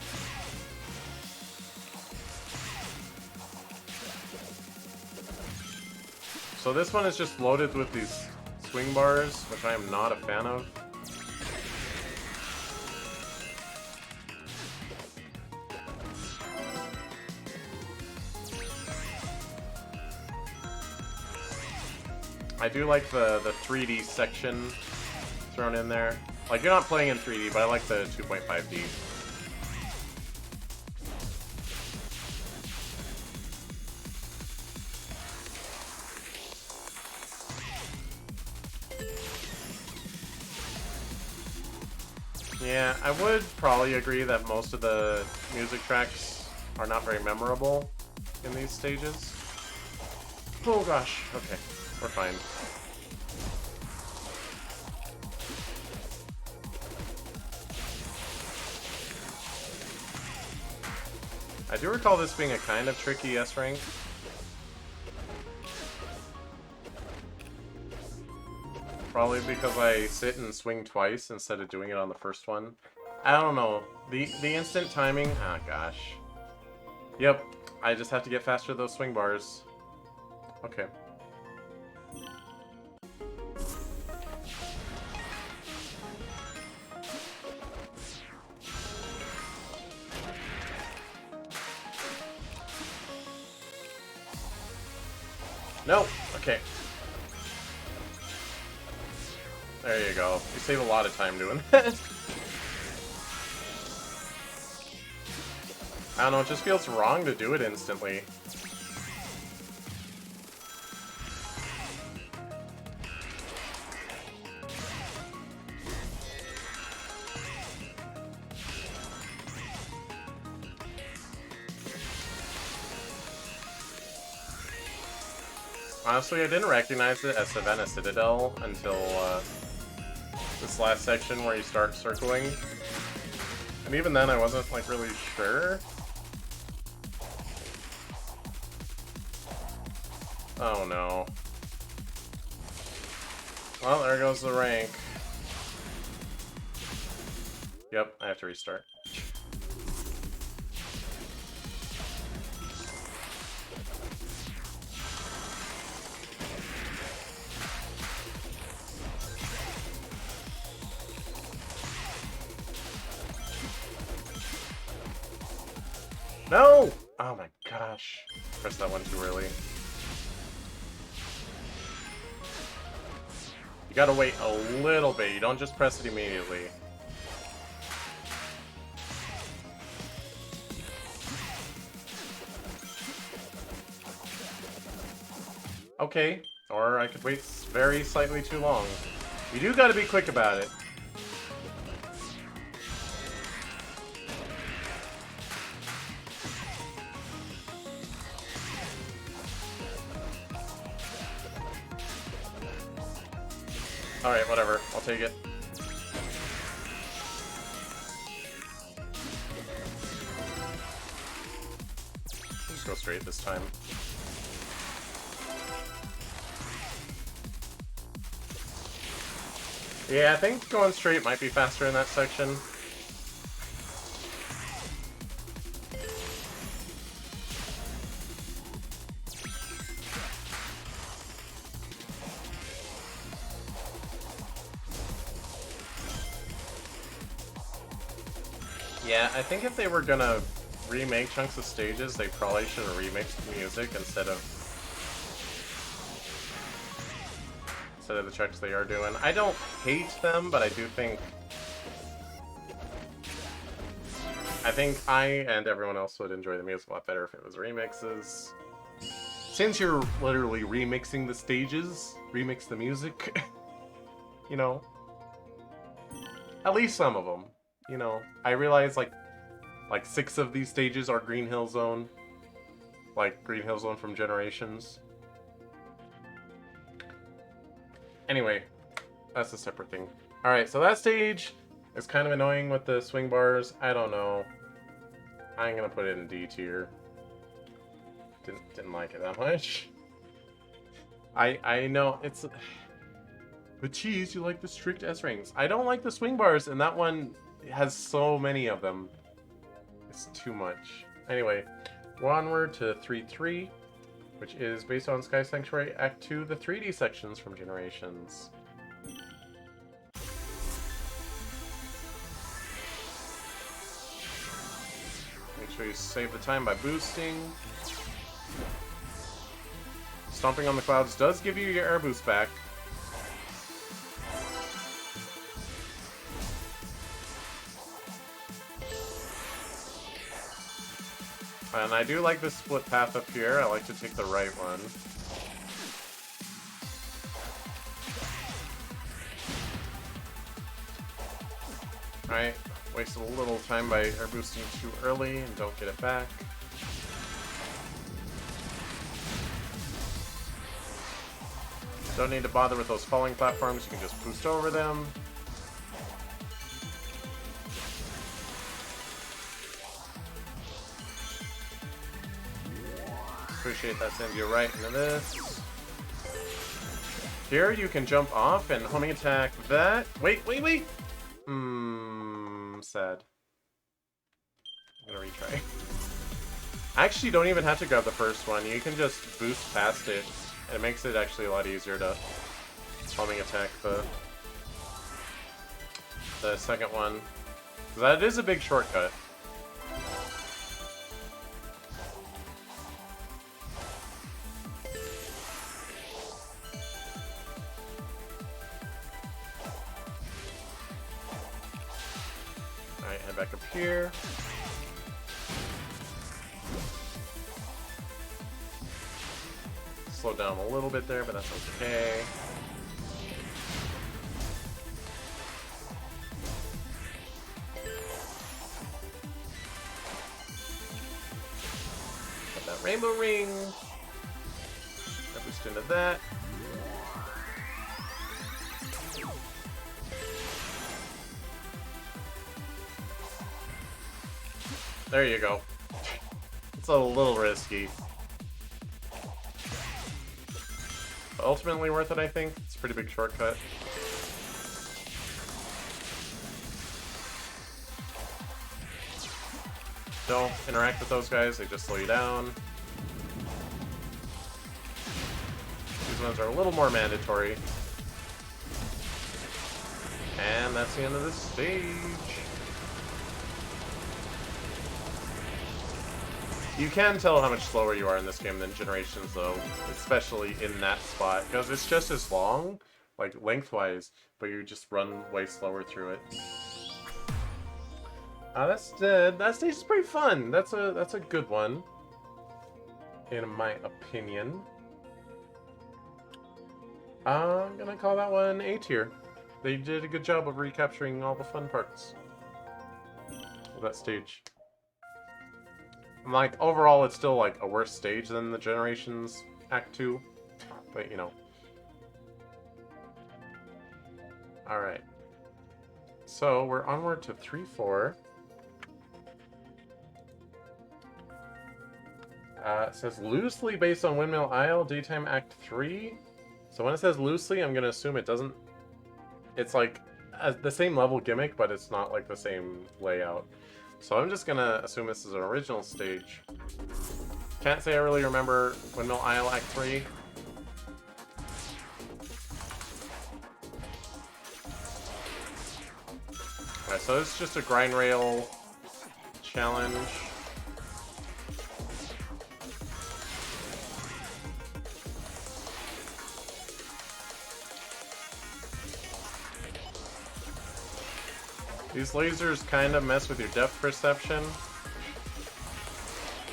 So this one is just loaded with these swing bars, which I am not a fan of. I do like the 3D section thrown in there. Like, you're not playing in 3D, but I like the 2.5D. I would probably agree that most of the music tracks are not very memorable in these stages. Oh gosh, okay, we're fine. I do recall this being a kind of tricky S rank. Probably because I sit and swing twice instead of doing it on the first one. I don't know. The instant timing, ah gosh. Yep, I just have to get faster to those swing bars. Okay. No! Okay. There you go. You save a lot of time doing that. I don't know, it just feels wrong to do it instantly. Honestly, I didn't recognize it as Savannah Citadel until this last section where you start circling. And even then I wasn't like really sure. Oh no. Well, there goes the rank. Yep, I have to restart. No! Oh my gosh. Pressed that one too early. You gotta wait a little bit. You don't just press it immediately. Okay. Or I could wait very slightly too long. You do gotta be quick about it. Alright, whatever. I'll take it. Just go straight this time. Yeah, I think going straight might be faster in that section. Yeah, I think if they were gonna remake chunks of stages, they probably should have remixed the music instead of the checks they are doing. I don't hate them, but I do think I and everyone else would enjoy the music a lot better if it was remixes. Since you're literally remixing the stages, remix the music. You know, at least some of them. You know, I realize like 6 of these stages are Green Hill Zone, like Green Hill Zone from Generations. Anyway, that's a separate thing. Alright, so that stage is kind of annoying with the swing bars. I don't know. I'm gonna put it in D tier. Didn't like it that much. I know it's... But geez, you like the strict S rings. I don't like the swing bars, and that one has so many of them. It's too much. Anyway, we're onward to 3-3, which is based on Sky Sanctuary Act 2, the 3D sections from Generations. Make sure you save the time by boosting. Stomping on the Clouds does give you your air boost back. And I do like this split path up here. I like to take the right one. Alright, Wasted a little time by air boosting too early and don't get it back. Don't need to bother with those falling platforms, you can just boost over them. Appreciate that sends you right into this. Here you can jump off and homing attack that. Wait! Sad. I'm gonna retry. Actually, you don't even have to grab the first one. You can just boost past it. It makes it actually a lot easier to homing attack the second one. That is a big shortcut. Alright, head back up here. Slow down a little bit there, but that's okay. Got that rainbow ring. Boost into that. There you go. It's a little risky. But ultimately worth it, I think. It's a pretty big shortcut. Don't interact with those guys, they just slow you down. These ones are a little more mandatory. And that's the end of this stage. You can tell how much slower you are in this game than Generations, though, especially in that spot, because it's just as long, like lengthwise, but you just run way slower through it. That stage is pretty fun. That's a good one, in my opinion. I'm gonna call that one A tier. They did a good job of recapturing all the fun parts of that stage. Like, overall, it's still, like, a worse stage than the Generations Act 2. But, you know. Alright. So, we're onward to 3-4. It says, loosely based on Windmill Isle, Daytime Act 3. So when it says loosely, I'm gonna assume it doesn't... It's, like, the same level gimmick, but it's not, like, the same layout. So I'm just gonna assume this is an original stage. Can't say I really remember Windmill Isle Act 3. Alright, so this is just a grind rail challenge. These lasers kind of mess with your depth perception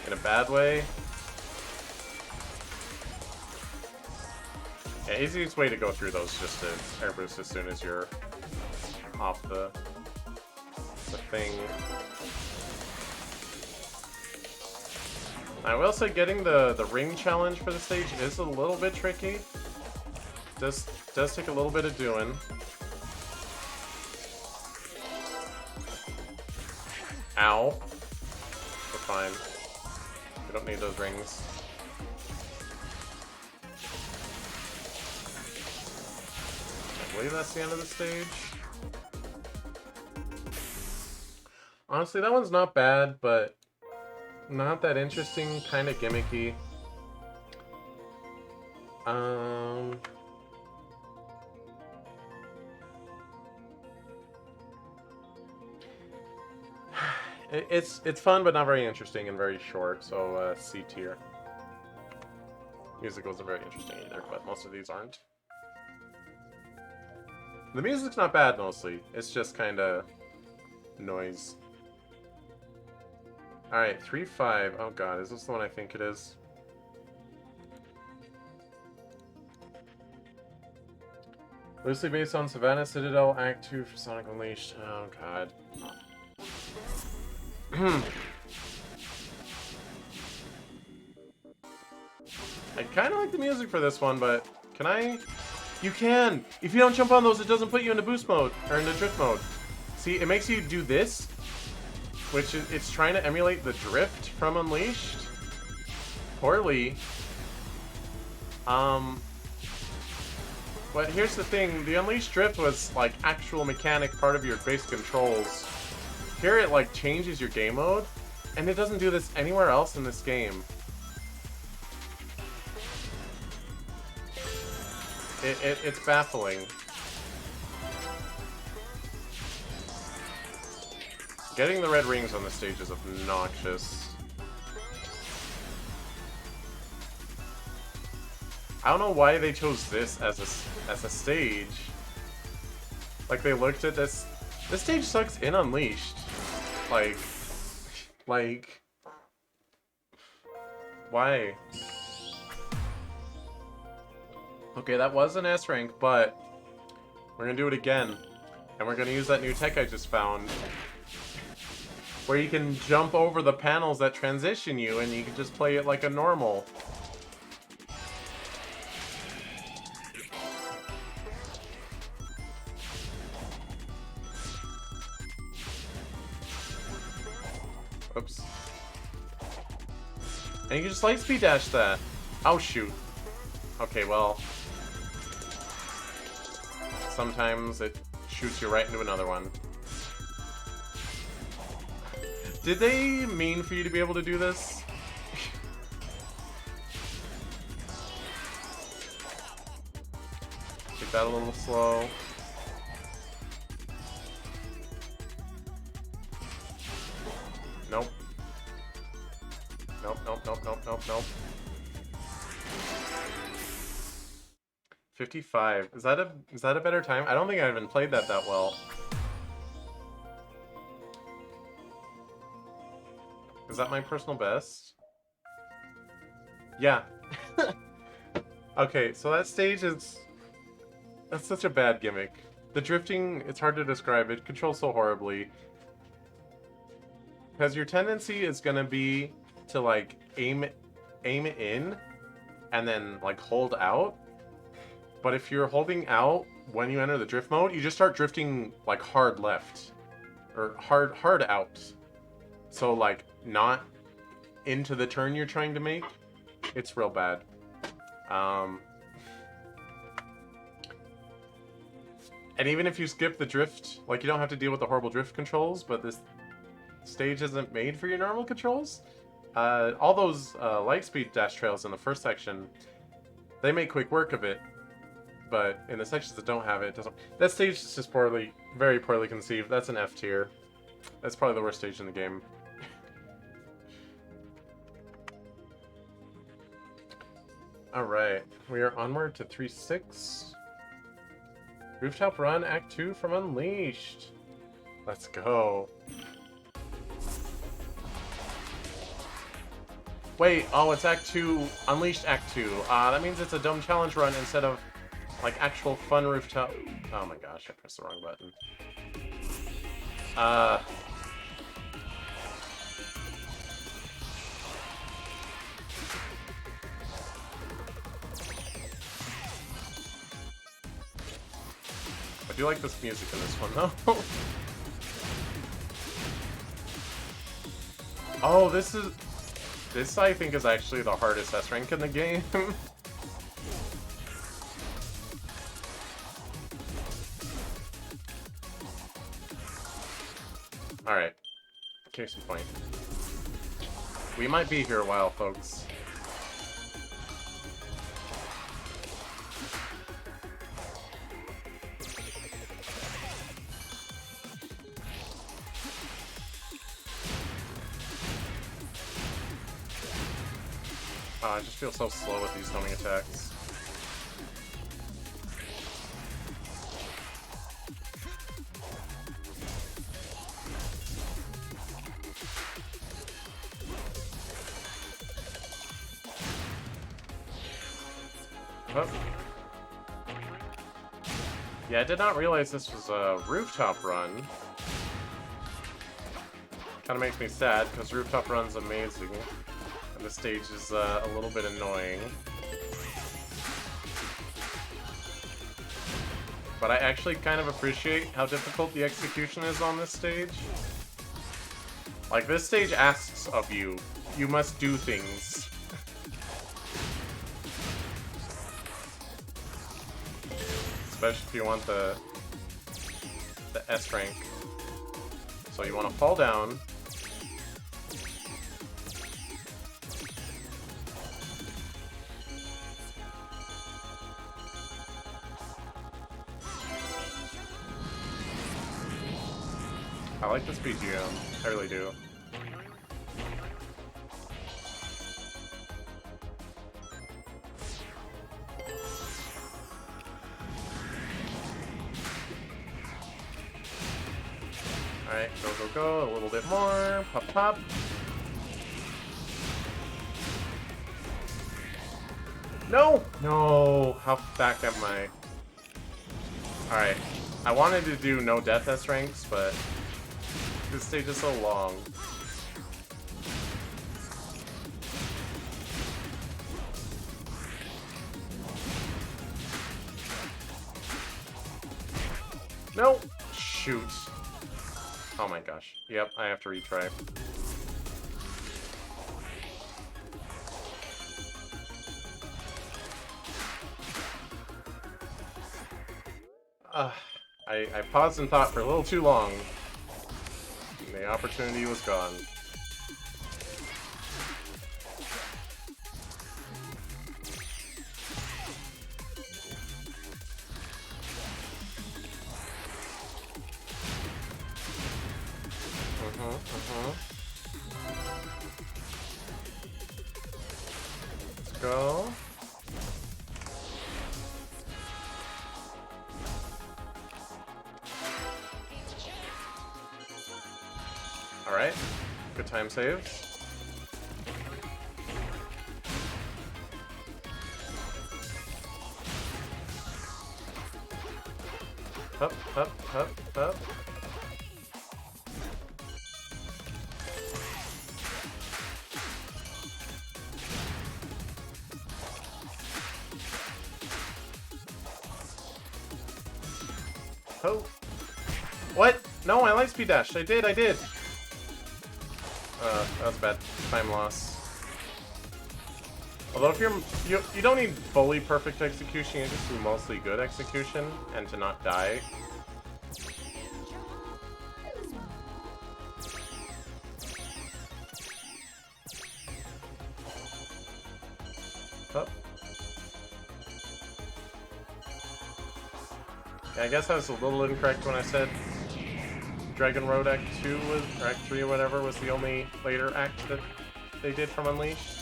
in a bad way. Yeah, easiest way to go through those is just to air boost as soon as you're off the thing. I will say getting the ring challenge for the stage is a little bit tricky. Does take a little bit of doing. Ow. We're fine. We don't need those rings. I believe that's the end of the stage. Honestly, that one's not bad, but not that interesting, kind of gimmicky. It's fun, but not very interesting and very short, so C tier. Music wasn't very interesting either, but most of these aren't. The music's not bad, mostly. It's just kind of noise. Alright, 3-5. Oh god, is this the one I think it is? Loosely based on Savannah Citadel Act 2 for Sonic Unleashed. Oh god. I kind of like the music for this one, but can I? You can! If you don't jump on those, it doesn't put you into boost mode, or into drift mode. See, it makes you do this, which is, it's trying to emulate the drift from Unleashed. Poorly. But here's the thing, the Unleashed drift was, like, actual mechanic part of your base controls. Here it, like, changes your game mode, and it doesn't do this anywhere else in this game. It's baffling. Getting the red rings on the stage is obnoxious. I don't know why they chose this as a stage. Like, they looked at this. This stage sucks in Unleashed. Like, why? Okay, that was an S rank, but we're gonna do it again. And we're gonna use that new tech I just found, where you can jump over the panels that transition you, and you can just play it like a normal. Oops. And you can just lightspeed dash that. Oh, shoot. Okay, well. Sometimes it shoots you right into another one. Did they mean for you to be able to do this? Take that a little slow. Nope. Nope, nope, nope, nope, nope, nope. 55. Is that a better time? I don't think I even played that well. Is that my personal best? Yeah. Okay, so that stage is... That's such a bad gimmick. The drifting, it's hard to describe. It controls so horribly. Because your tendency is going to be to, like, aim in and then, like, hold out. But if you're holding out when you enter the drift mode, you just start drifting, like, hard left. Or hard out. So, like, not into the turn you're trying to make. It's real bad. And even if you skip the drift, like, you don't have to deal with the horrible drift controls, but this stage isn't made for your normal controls. All those lightspeed dash trails in the first section, they make quick work of it. But in the sections that don't have it, it doesn't. That stage is just very poorly conceived. That's an F tier. That's probably the worst stage in the game. Alright, we are onward to 3-6. Rooftop Run Act 2 from Unleashed. Let's go. Wait, oh, it's Act 2, Unleashed Act 2. That means it's a dumb challenge run instead of, like, actual fun rooftop... Oh my gosh, I pressed the wrong button. I do like this music in this one, though. Oh, this I think is actually the hardest S rank in the game. Alright. Case in point. We might be here a while, folks. I just feel so slow with these homing attacks. Oh. Yeah, I did not realize this was a rooftop run. Kind of makes me sad, because Rooftop Run's amazing. And this stage is a little bit annoying. But I actually kind of appreciate how difficult the execution is on this stage. Like, this stage asks of you. You must do things. Especially if you want the S rank. So you want to fall down. I like this BGM. I really do. Alright, go, a little bit more. Pop, pop. No! No! How back am I? Alright. I wanted to do no death S ranks, but this stage is so long. No! Shoot. Oh my gosh. Yep, I have to retry. I paused and thought for a little too long. And the opportunity was gone. Let's go. Alright. Good time saves. Up, up, up, up. Oh. What? No, I lightspeed dashed. I did. That was bad time loss. Although if you don't need fully perfect execution, you just do mostly good execution and to not die. Oh. Yeah, I guess I was a little incorrect when I said Dragon Road Act 2 was, or Act 3 or whatever, was the only later act that they did from Unleashed.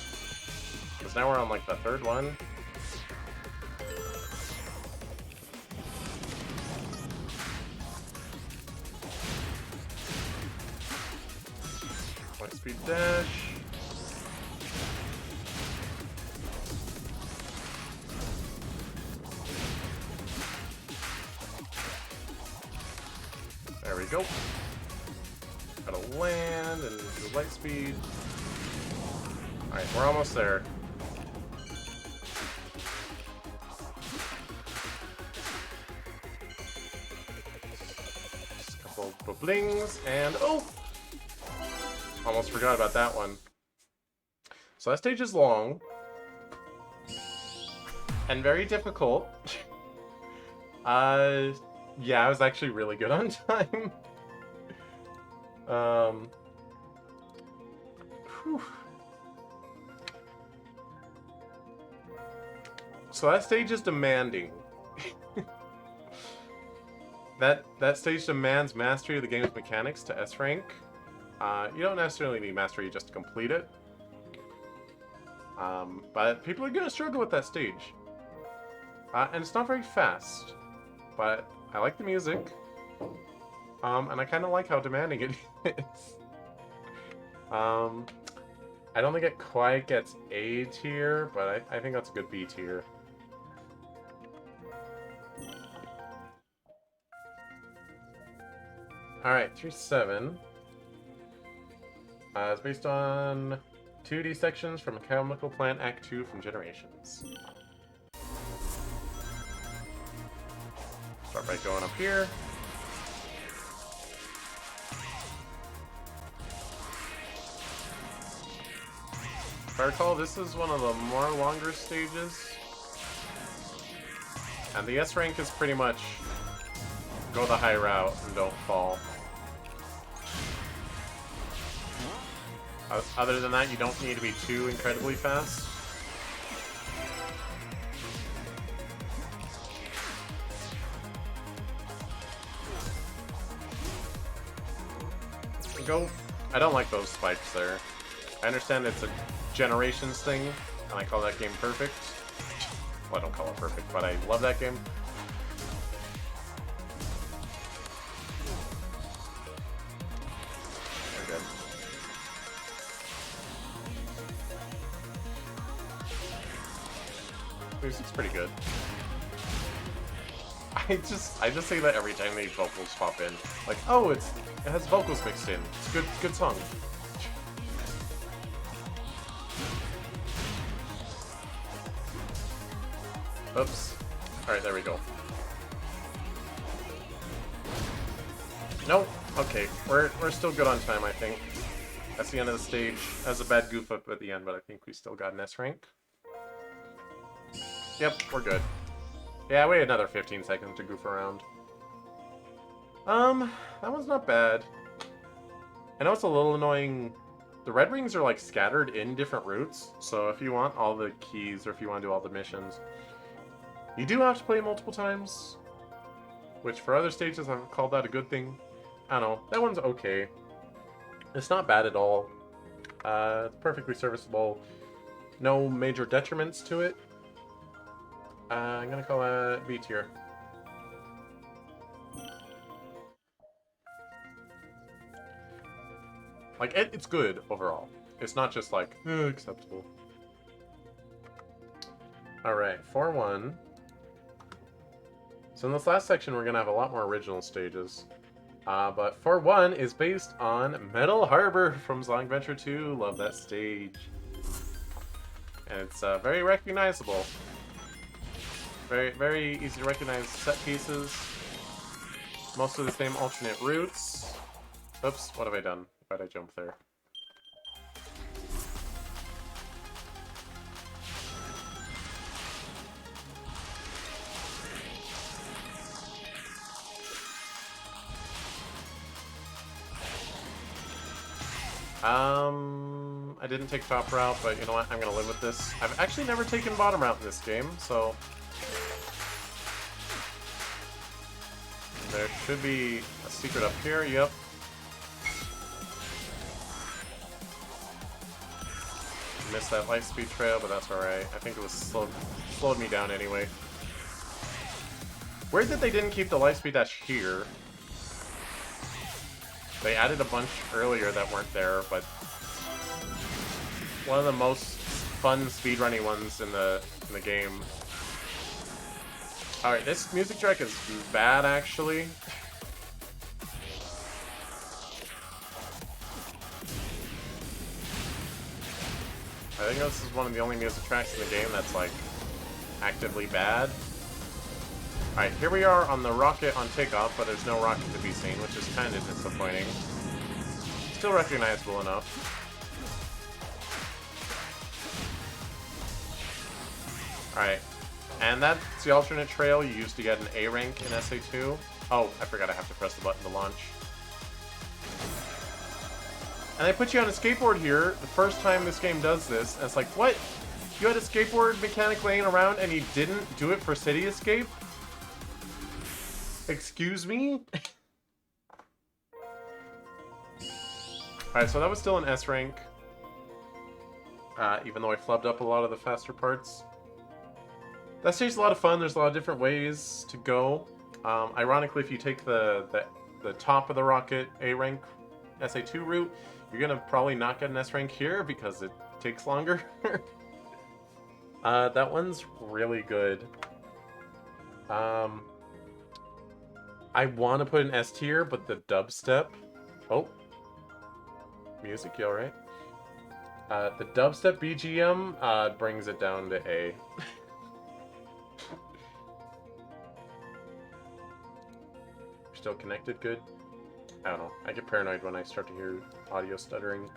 Because now we're on, like, the third one. Lightspeed dash. There we go. Gotta land and do light speed. Alright, we're almost there. Just a couple of blings and oh! Almost forgot about that one. So that stage is long. And very difficult. Yeah, I was actually really good on time. Whew. So that stage is demanding. that stage demands mastery of the game's mechanics to S rank. You don't necessarily need mastery just to complete it. But people are gonna struggle with that stage. And it's not very fast. But I like the music. And I kind of like how demanding it is. I don't think it quite gets A tier, but I think that's a good B tier. Alright, 3-7. It's based on 2D sections from Chemical Plant Act 2 from Generations. Start by going up here. If I recall, this is one of the more longer stages. And the S rank is pretty much go the high route and don't fall. Other than that, you don't need to be too incredibly fast. Go. I don't like those spikes there. I understand it's a Generations thing, and I call that game perfect. Well, I don't call it perfect, but I love that game. We're good. Music's pretty good. I just say that every time these vocals pop in. Like, oh, it has vocals mixed in. It's a good song. Oops. Alright, there we go. Nope. Okay, we're still good on time, I think. That's the end of the stage. That's a bad goof up at the end, but I think we still got an S rank. Yep, we're good. Yeah, we had another 15 seconds to goof around. That one's not bad. I know it's a little annoying. The red rings are like scattered in different routes, so if you want all the keys or if you want to do all the missions, you do have to play multiple times, which for other stages I've called that a good thing. I don't know, that one's okay. It's not bad at all. It's perfectly serviceable. No major detriments to it. I'm gonna call that B tier. Like, it's good overall. It's not just like, acceptable. Alright, 4-1. So in this last section, we're gonna have a lot more original stages. But 4-1 is based on Metal Harbor from Sonic Adventure 2. Love that stage. And it's very recognizable. Very, very easy to recognize set pieces. Most of the same alternate routes. Oops, what have I done? Why'd I jump there? I didn't take top route, but you know what? I'm gonna live with this. I've actually never taken bottom route in this game, so there should be a secret up here. Yep. Missed that light speed trail, but that's alright. I think it was slowed me down anyway. Weird that they didn't keep the light speed dash here. They added a bunch earlier that weren't there, but one of the most fun speedrunning ones in the game. Alright, this music track is bad actually. I think this is one of the only music tracks in the game that's like actively bad. Alright, here we are on the rocket on takeoff, but there's no rocket to be seen, which is kind of disappointing. Still recognizable enough. Alright, and that's the alternate trail you used to get an A rank in SA2. Oh, I forgot I have to press the button to launch. And they put you on a skateboard here, the first time this game does this, and it's like, what? You had a skateboard mechanic laying around and you didn't do it for City Escape? Excuse me? Alright, so that was still an S rank. Even though I flubbed up a lot of the faster parts. That stage is a lot of fun, there's a lot of different ways to go. Ironically, if you take the top of the rocket A rank SA2 route, you're gonna probably not get an S rank here because it takes longer. That one's really good. I want to put an S tier, but the dubstep... Oh. Music, you alright? The dubstep BGM brings it down to A. Still connected? Good. I don't know. I get paranoid when I start to hear audio stuttering.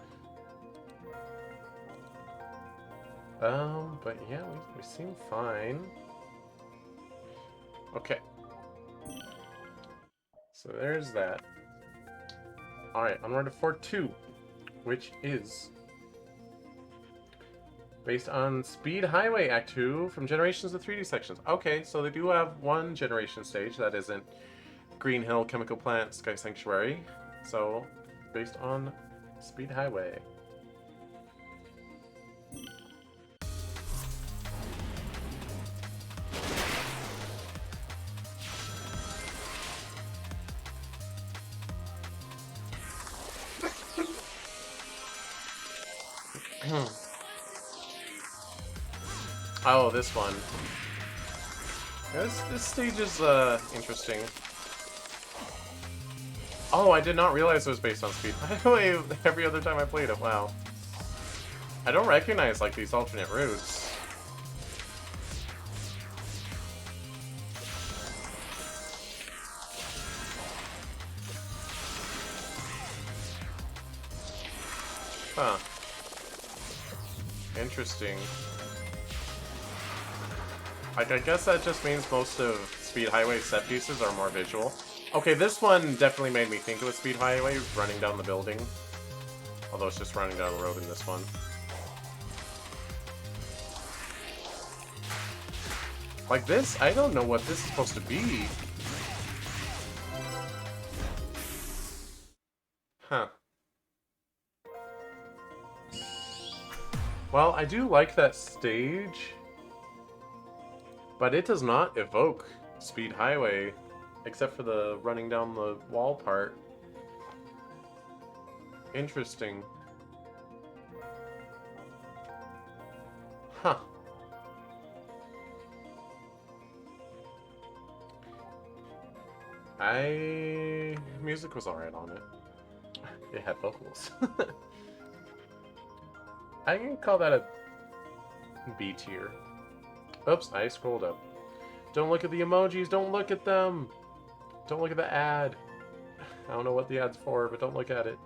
But yeah, we seem fine. Okay. So there's that. Alright, onward to Fort 2, which is based on Speed Highway Act 2 from Generations of 3D sections. Okay, so they do have one generation stage that isn't Green Hill, Chemical Plant, Sky Sanctuary. So, based on Speed Highway. Oh, this one. Yeah, this stage is interesting. Oh, I did not realize it was based on Speed Highway every other time I played it. Wow. I don't recognize like these alternate routes. Huh. Interesting. Like, I guess that just means most of Speed Highway set pieces are more visual. Okay, this one definitely made me think of a Speed Highway running down the building. Although it's just running down the road in this one. Like this, I don't know what this is supposed to be. Huh. Well, I do like that stage, but it does not evoke Speed Highway, except for the running down the wall part. Interesting. Huh. Music was alright on it. It had vocals. I can call that a B tier. Oops, I scrolled up. Don't look at the emojis, don't look at them! Don't look at the ad. I don't know what the ad's for, but don't look at it.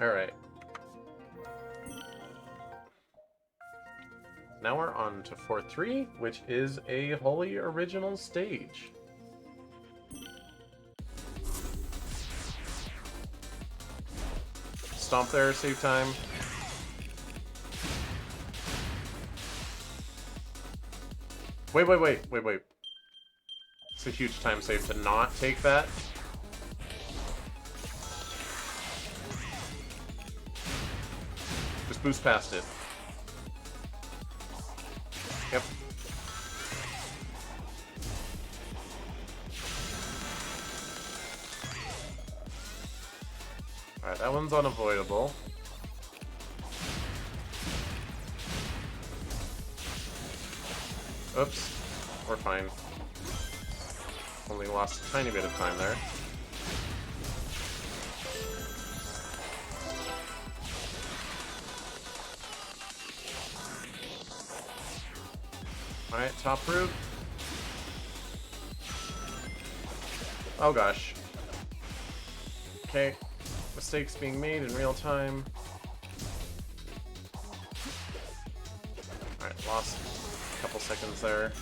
Alright. Now we're on to Fort 3, which is a wholly original stage. Stomp there, save time. Wait. It's a huge time save to not take that. Just boost past it. Yep. Alright, that one's unavoidable. Oops. We're fine. Only lost a tiny bit of time there. Alright, top route. Oh gosh. Okay. Mistakes being made in real time. Alright, lost a couple seconds there.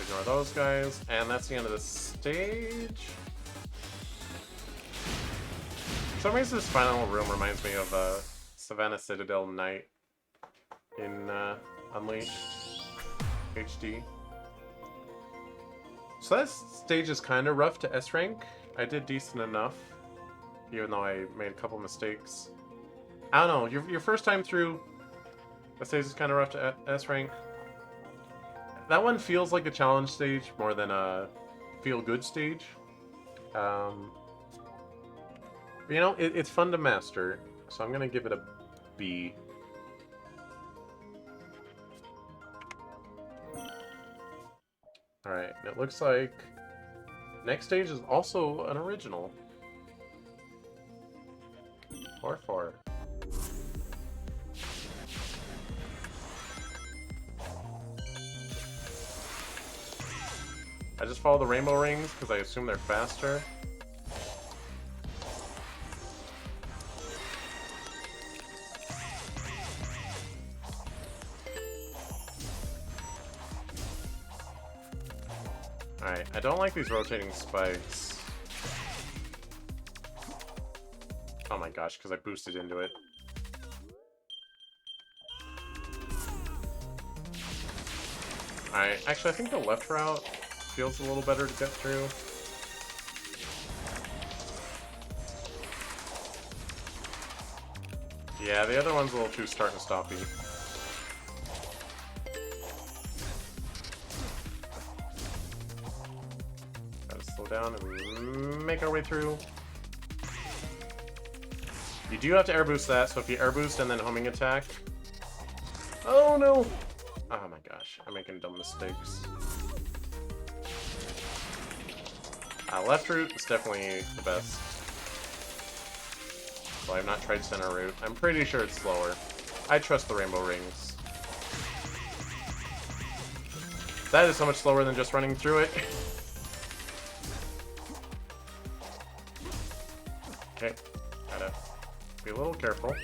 Ignore those guys. And that's the end of the stage. For some reason, this final room reminds me of Savannah Citadel Knight in Unleashed HD. So that stage is kind of rough to S rank. I did decent enough, even though I made a couple mistakes. I don't know, your first time through, that stage is kind of rough to S rank. That one feels like a challenge stage more than a feel-good stage. But, you know, it's fun to master, so I'm gonna give it a B. Alright, and it looks like next stage is also an original. 4-4. I just follow the rainbow rings because I assume they're faster. Alright, I don't like these rotating spikes. Oh my gosh, because I boosted into it. Alright, actually I think the left route feels a little better to get through. Yeah, the other one's a little too start and stoppy. Gotta slow down and make our way through. You do have to air boost that, so if you air boost and then homing attack... Oh no! Oh my gosh, I'm making dumb mistakes. Left route is definitely the best. Well, I've not tried center route. I'm pretty sure it's slower. I trust the rainbow rings. That is so much slower than just running through it. Okay, gotta be a little careful.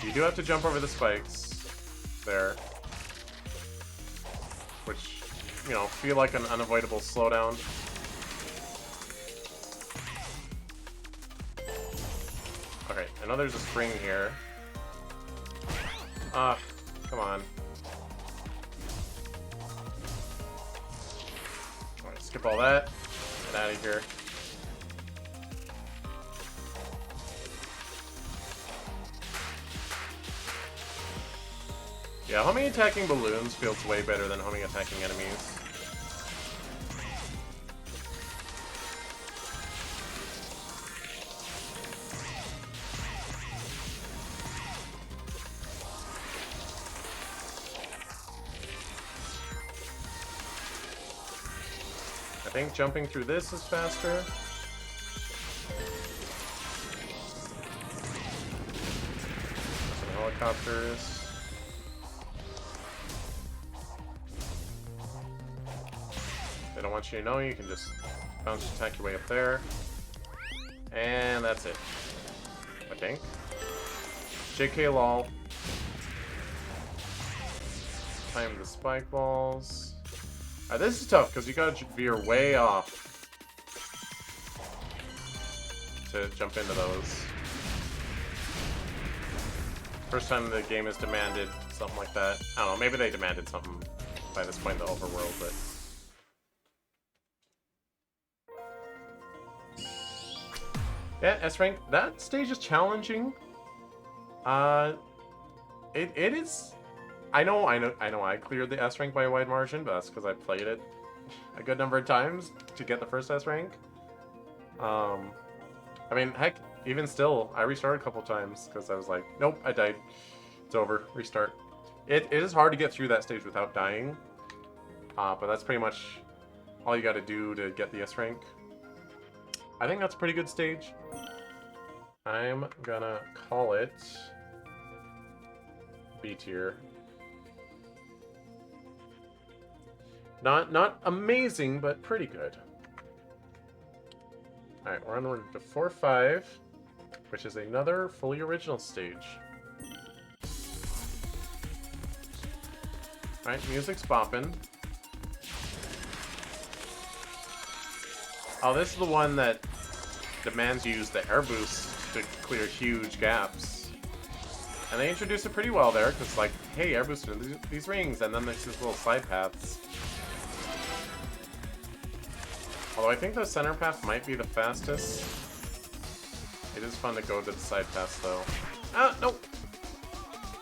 You do have to jump over the spikes there, which, you know, feel like an unavoidable slowdown. Okay, I know there's a spring here. Come on. Alright, skip all that. Get out of here. Yeah, homing attacking balloons feels way better than homing attacking enemies. I think jumping through this is faster. Some helicopters. They don't want you to know, you can just bounce attack your way up there. And that's it. I think. JK lol. Time the spike balls. Alright, this is tough because you gotta veer way off to jump into those. First time the game has demanded something like that. I don't know, maybe they demanded something by this point in the overworld, but... Yeah, S-Rank, that stage is challenging. It is... I know I cleared the S-Rank by a wide margin, but that's because I played it a good number of times to get the first S-Rank. I mean, heck, even still, I restarted a couple times because I was like, nope, I died. It's over, restart. It is hard to get through that stage without dying, but that's pretty much all you gotta do to get the S-Rank. I think that's a pretty good stage. I'm gonna call it B tier. Not amazing, but pretty good. Alright, we're on to 4-5, which is another fully original stage. Alright, music's bopping. Oh, this is the one that demands you use the air boost to clear huge gaps. And they introduce it pretty well there, because like, hey, air boost in these rings, and then there's these little side paths. Although I think the center path might be the fastest. It is fun to go to the side paths, though. Ah, nope!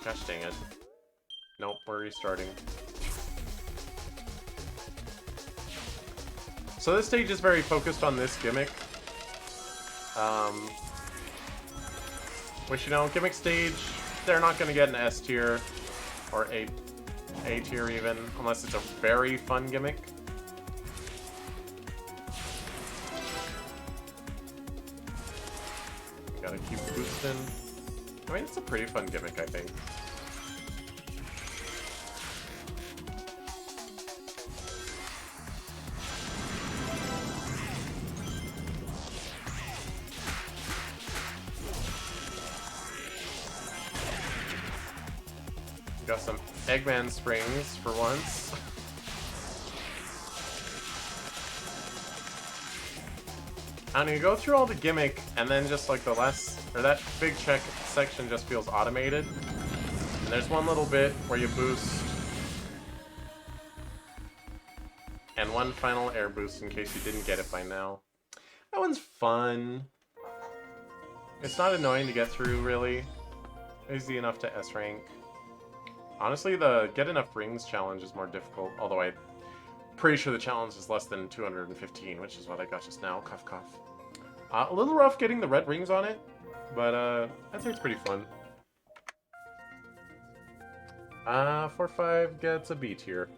Gosh dang it. Nope, we're restarting. So this stage is very focused on this gimmick. Which, you know, gimmick stage, they're not going to get an S tier or A tier even, unless it's a very fun gimmick. Gotta keep boosting. I mean, it's a pretty fun gimmick, I think. Got some Eggman springs for once. I don't know, you go through all the gimmick, and then just like the last, or that big check section just feels automated. And there's one little bit where you boost, and one final air boost in case you didn't get it by now. That one's fun. It's not annoying to get through, really. Easy enough to S rank. Honestly, the get enough rings challenge is more difficult, although I'm pretty sure the challenge is less than 215, which is what I got just now. Cough, cough. A little rough getting the red rings on it, but I think it's pretty fun. 4-5 gets a B tier.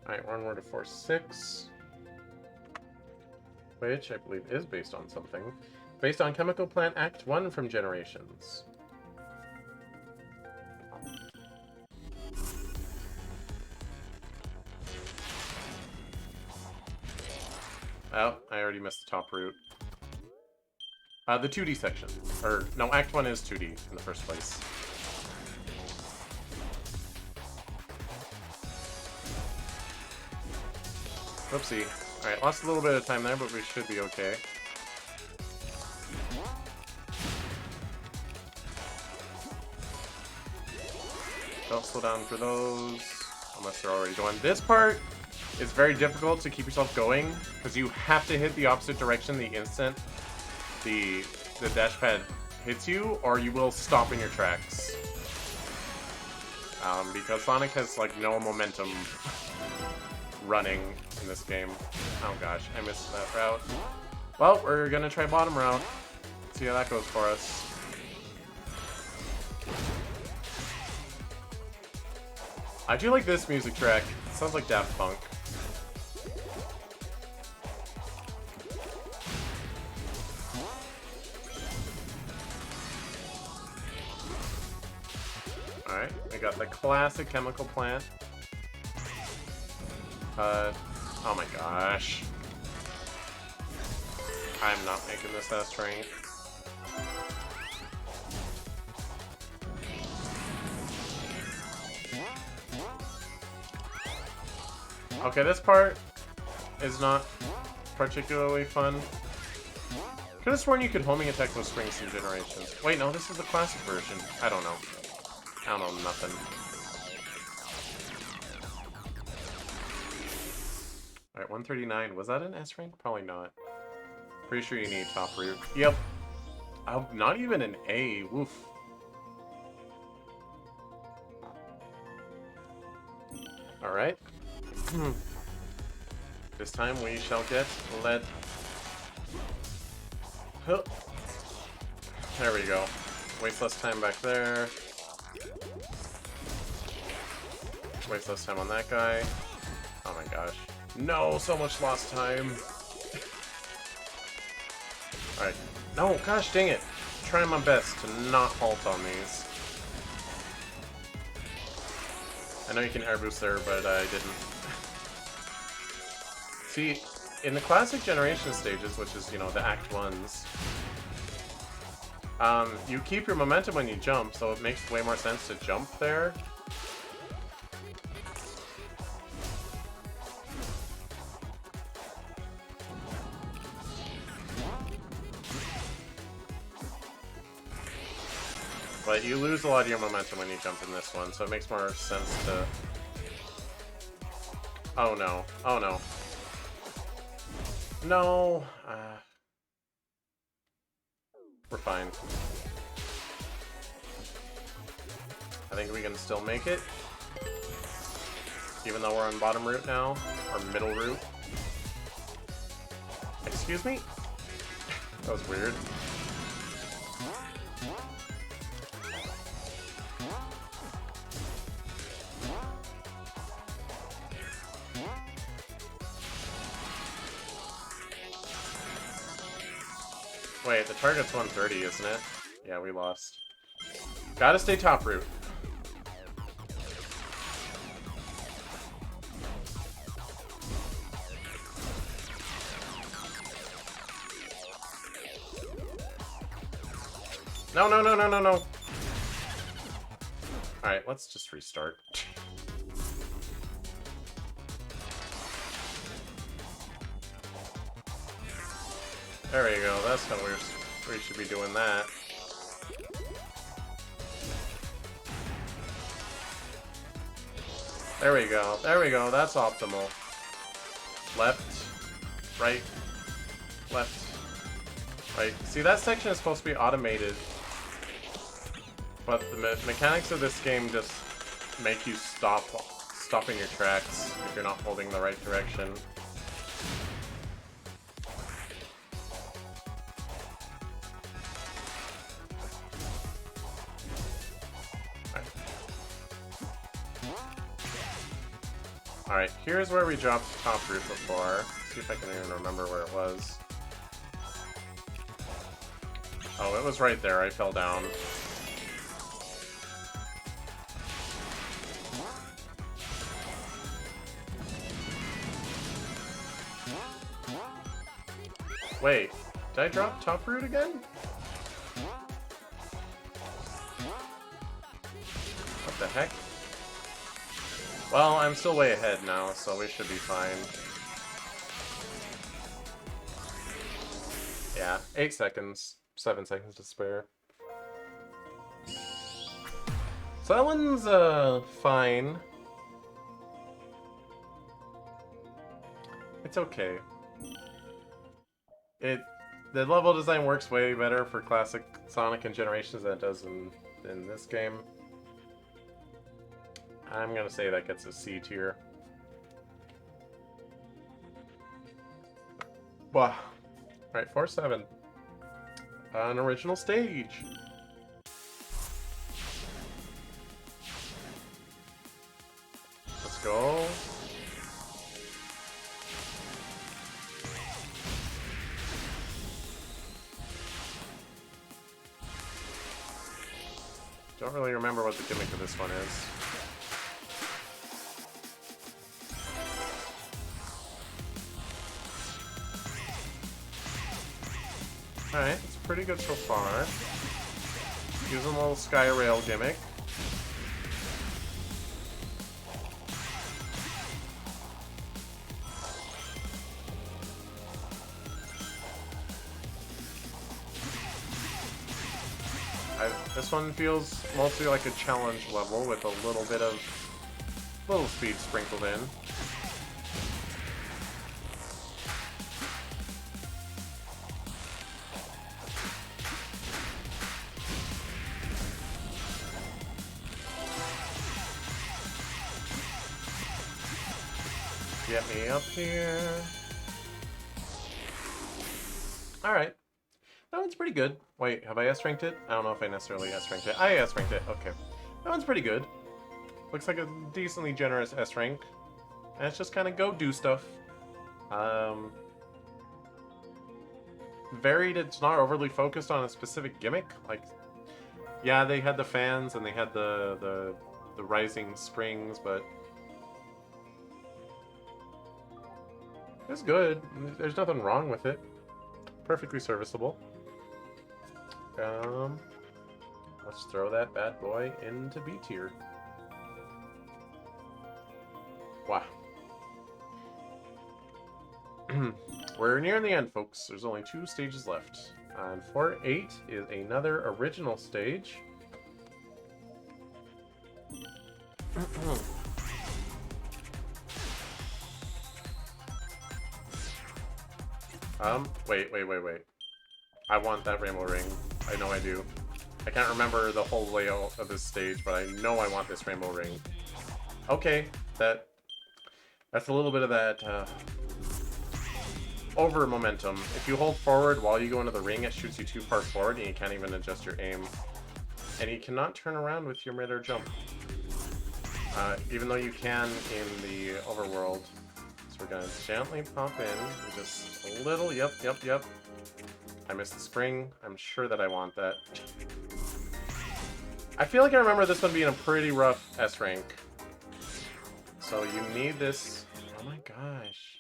Alright, we're onward to 4-6, which I believe is based on something. Based on Chemical Plant Act 1 from Generations. Oh, I already missed the top route. The 2D section. Or, no, Act 1 is 2D in the first place. Whoopsie. Alright, lost a little bit of time there, but we should be okay. Don't slow down for those, unless they're already going. This part is very difficult to keep yourself going, because you have to hit the opposite direction the instant the dash pad hits you, or you will stop in your tracks. Because Sonic has, like, no momentum running in this game. Oh gosh, I missed that route. Well, we're gonna try bottom route. See how that goes for us. I do like this music track. It sounds like Daft Punk. Alright, we got the classic Chemical Plant. Oh my gosh. I'm not making this S rank. Okay, this part is not particularly fun. Could have sworn you could homing attack those springs in Generations. Wait, no, this is the classic version. I don't know. I don't know nothing. Alright, 139. Was that an S rank? Probably not. Pretty sure you need top route. Yep. Oh, not even an A. Woof. Alright. This time we shall get lead. Huh. There we go. Waste less time back there. Waste less time on that guy. Oh my gosh. No, so much lost time. Alright. No, gosh dang it. I'm trying my best to not halt on these. I know you can air boost there, but I didn't. See, in the classic Generation stages, which is, you know, the Act 1s, you keep your momentum when you jump, so it makes way more sense to jump there. But you lose a lot of your momentum when you jump in this one, so it makes more sense to... Oh no. Oh no. No! We're fine. I think we can still make it. Even though we're on bottom route now, or middle route. I Excuse me? That was weird. Wait, the target's 130, isn't it? Yeah, we lost. Gotta stay top root. No, no, no, no, no, no. Alright, let's just restart. There we go, that's how we should be doing that. There we go, that's optimal. Left, right, left, right. See, that section is supposed to be automated, but the mechanics of this game just make you stopping your tracks if you're not holding the right direction. Alright, here's where we dropped top root before. Let's see if I can even remember where it was. Oh, it was right there. I fell down. Wait, did I drop top root again? What the heck? Well, I'm still way ahead now, so we should be fine. Yeah, 8 seconds. 7 seconds to spare. So that one's, fine. It's okay. The level design works way better for classic Sonic and Generations than it does in this game. I'm gonna say that gets a C tier. Wow. Alright, 4-7. An original stage. Let's go. Don't really remember what the gimmick of this one is. Alright, it's pretty good so far. Using a little Sky Rail gimmick. This one feels mostly like a challenge level with a little bit of speed sprinkled in. Get me up here. Alright. That one's pretty good. Wait, have I S-ranked it? I don't know if I necessarily S-ranked it. I S-ranked it, okay. That one's pretty good. Looks like a decently generous S-rank. And it's just kind of go do stuff. Varied, it's not overly focused on a specific gimmick. Like, yeah, they had the fans and they had the rising springs, but it's good. There's nothing wrong with it. Perfectly serviceable. Let's throw that bad boy into B tier. Wow. We're nearing the end, folks. There's only 2 stages left. And 4-8 is another original stage. Wait. I want that rainbow ring. I know I do. I can't remember the whole layout of this stage, but I know I want this rainbow ring. Okay, that's a little bit of that, over momentum. If you hold forward while you go into the ring, it shoots you too far forward and you can't even adjust your aim. And you cannot turn around with your mid-air jump. Even though you can in the overworld. So we're gonna gently pop in, just a little, yep. I missed the spring. I'm sure that I want that. I feel like I remember this one being a pretty rough S rank. So you need this. Oh my gosh.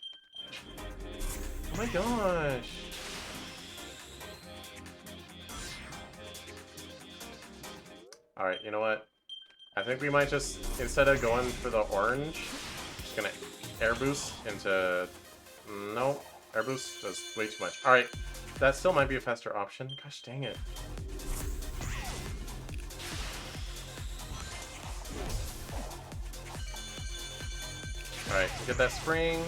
Oh my gosh. Alright, you know what? I think we might just, instead of going for the orange, just gonna air boost into... No, air boost does way too much. Alright, that still might be a faster option. Gosh dang it. Alright, get that spring.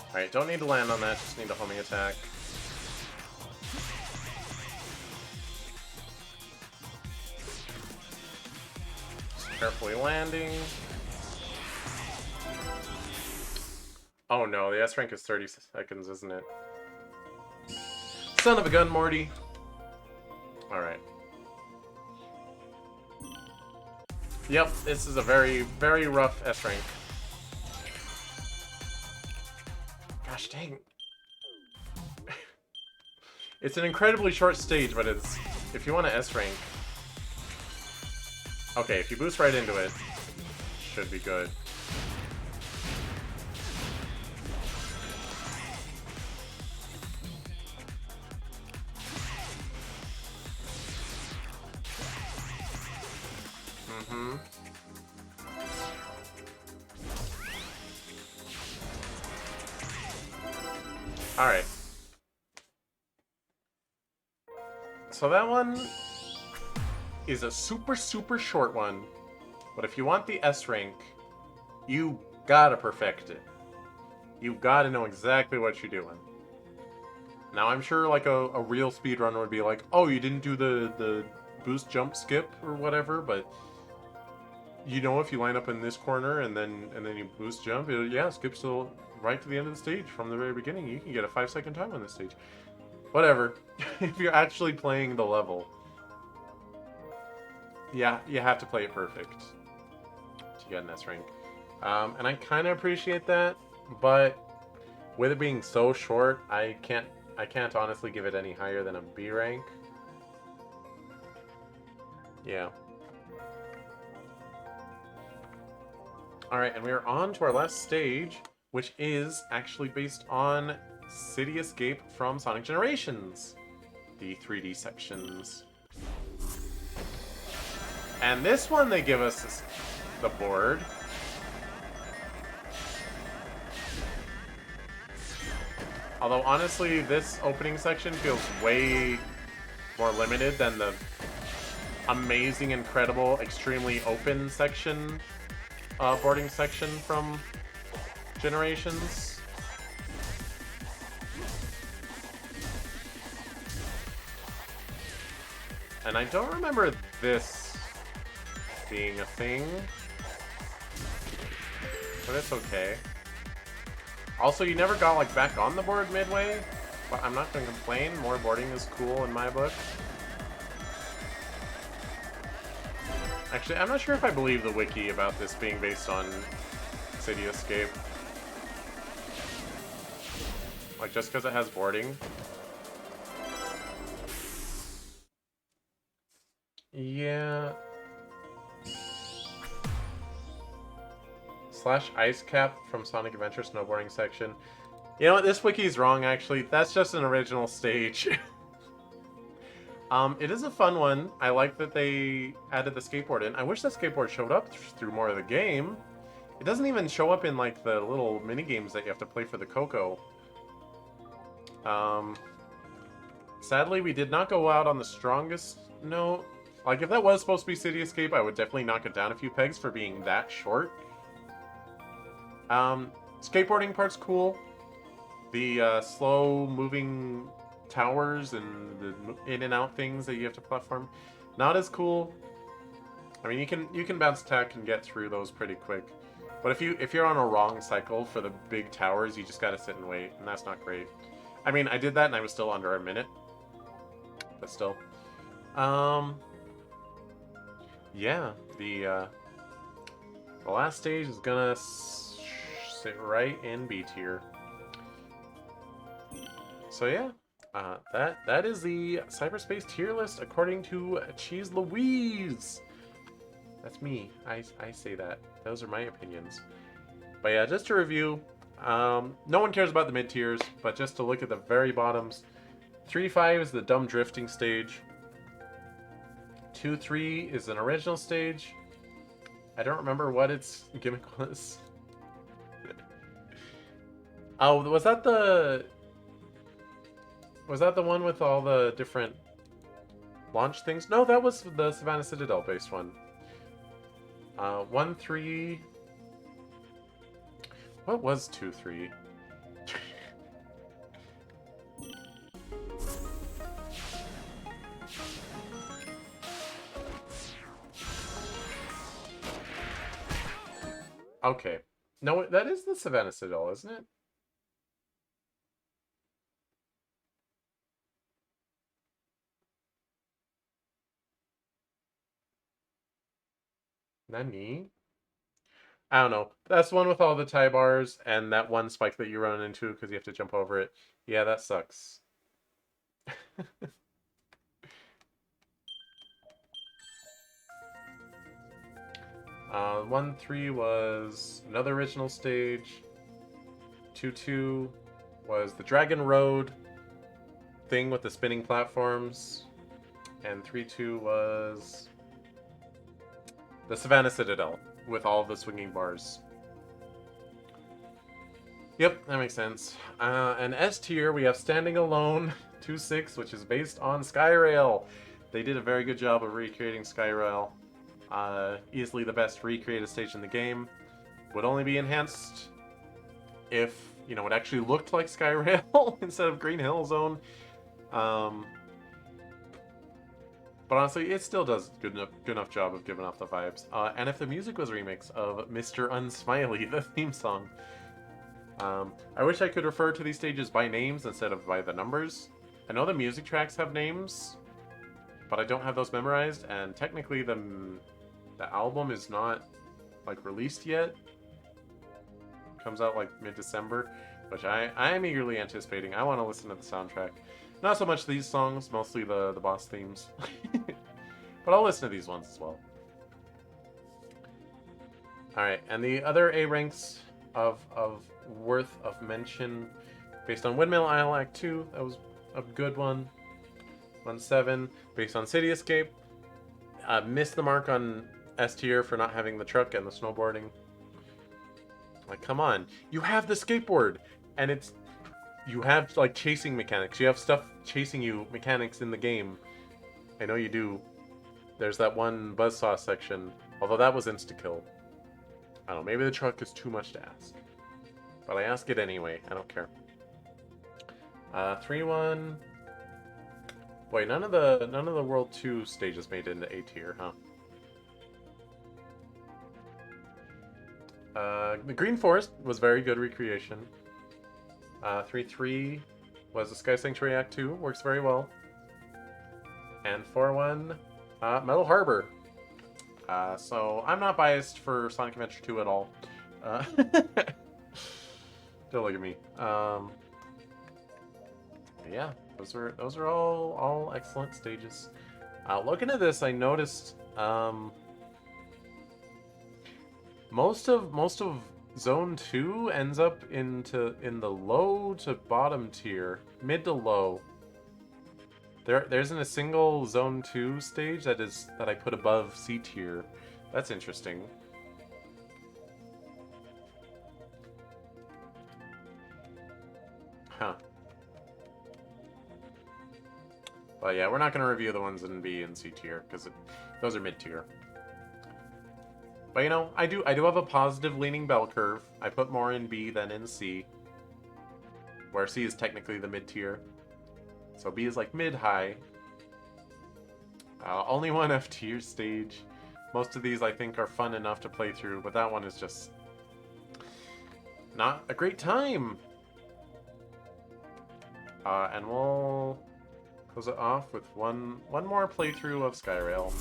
Alright, don't need to land on that, just need a homing attack. Just carefully landing. Oh no, the S rank is 30 seconds, isn't it? Son of a gun, Morty! Alright. Yep, this is a very, very rough S rank. Gosh dang. It's an incredibly short stage, but it's... If you want to S rank... Okay, if you boost right into it, should be good. Alright. So that one is a super, super short one. But if you want the S rank, you gotta perfect it. You gotta know exactly what you're doing. Now I'm sure like a real speedrunner would be like, oh, you didn't do the boost jump skip or whatever, but you know if you line up in this corner and then you boost jump, yeah, skips till right to the end of the stage from the very beginning. You can get a 5-second time on this stage. Whatever. If you're actually playing the level, yeah, you have to play it perfect to get an S rank. And I kind of appreciate that, but with it being so short, I can't honestly give it any higher than a B rank. Yeah. Alright, and we are on to our last stage, which is actually based on City Escape from Sonic Generations. The 3D sections. And this one they give us the board. Although honestly, this opening section feels way more limited than the amazing, incredible, extremely open section, boarding section from Generations. And I don't remember this being a thing, but it's okay. Also, you never got like back on the board midway, but I'm not gonna complain. More boarding is cool in my book. Actually, I'm not sure if I believe the wiki about this being based on City Escape. Like, just because it has boarding. Yeah. / ice cap from Sonic Adventure snowboarding section. You know what? This wiki is wrong, actually. That's just an original stage. It is a fun one. I like that they added the skateboard in. I wish the skateboard showed up through more of the game. It doesn't even show up in, like, the little mini-games that you have to play for the Coco. Sadly, we did not go out on the strongest note. Like, if that was supposed to be City Escape, I would definitely knock it down a few pegs for being that short. Skateboarding part's cool. The slow-moving towers and the in and out things that you have to platform, not as cool. I mean, you can bounce attack and get through those pretty quick. But if you're on a wrong cycle for the big towers, you just gotta sit and wait, and that's not great. I mean, I did that and I was still under a minute, but still. Um, yeah, the last stage is gonna sit right in B tier. So yeah, that is the cyberspace tier list according to Cheese Louise. That's me. I say that. Those are my opinions. But yeah, just to review, no one cares about the mid tiers, but just to look at the very bottoms, 3-5 is the dumb drifting stage. 2-3 is an original stage. I don't remember what its gimmick was. Oh, was that the one with all the different launch things? No, that was the Savannah Citadel based one. 1-3. What was 2-3? Okay. No, that is the Savannah Citadel, isn't it? Nani? I don't know. That's the one with all the tie bars and that one spike that you run into because you have to jump over it. Yeah, that sucks. 1-3 was another original stage. 2-2 was the Dragon Road thing with the spinning platforms. And 3-2 was the Savannah Citadel with all the swinging bars. Yep, that makes sense. And S tier, we have Standing Alone 2-6, which is based on Skyrail. They did a very good job of recreating Skyrail. Easily the best recreated stage in the game. Would only be enhanced if, you know, it actually looked like Skyrail instead of Green Hill Zone. But honestly, it still does good enough job of giving off the vibes. And if the music was a remix of Mr. Unsmiley, the theme song. I wish I could refer to these stages by names instead of by the numbers. I know the music tracks have names, but I don't have those memorized, and technically the album is not, like, released yet. It comes out, like, mid-December, which I am eagerly anticipating. I want to listen to the soundtrack. Not so much these songs, mostly the boss themes. But I'll listen to these ones as well. Alright, and the other A ranks of worth of mention, based on Windmill Isle Act 2, that was a good one. 1-7, based on City Escape. Missed the mark on S tier for not having the truck and the snowboarding. Like, come on. You have the skateboard, and you have, like, chasing mechanics. You have stuff chasing you, mechanics in the game. I know you do. There's that one buzzsaw section, although that was insta-kill. I don't know, maybe the truck is too much to ask. But I ask it anyway, I don't care. 3-1. Boy, none of the World 2 stages made it into A tier, huh? The Green Forest was very good recreation. 3-3 was the Sky Sanctuary Act 2, works very well. And 4-1, Metal Harbor. So I'm not biased for Sonic Adventure 2 at all. Don't look at me. Yeah, those are all excellent stages. Looking at this, I noticed most of Zone 2 ends up in the low to bottom tier, mid to low. There isn't a single Zone 2 stage that I put above C tier. That's interesting. Huh. But yeah, we're not going to review the ones in B and C tier, because those are mid-tier. But you know, I do have a positive leaning bell curve. I put more in B than in C, where C is technically the mid-tier. So B is like mid-high. Only one F tier stage. Most of these I think are fun enough to play through, but that one is just not a great time. And we'll close it off with one more playthrough of Skyrail.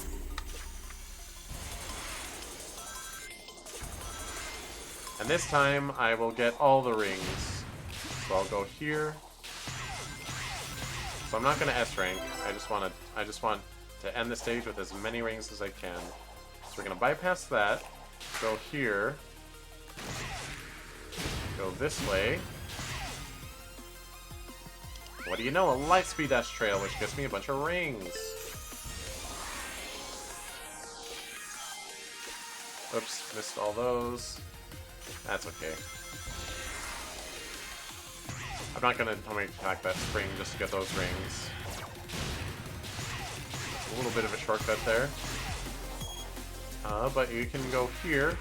And this time I will get all the rings. So I'll go here. So I'm not gonna S rank. I just want to end the stage with as many rings as I can. So we're gonna bypass that. Go here. Go this way. What do you know? A Lightspeed Dash trail, which gets me a bunch of rings. Oops, missed all those. That's okay. I'm not gonna homing attack that spring just to get those rings. That's a little bit of a shortcut there. But you can go here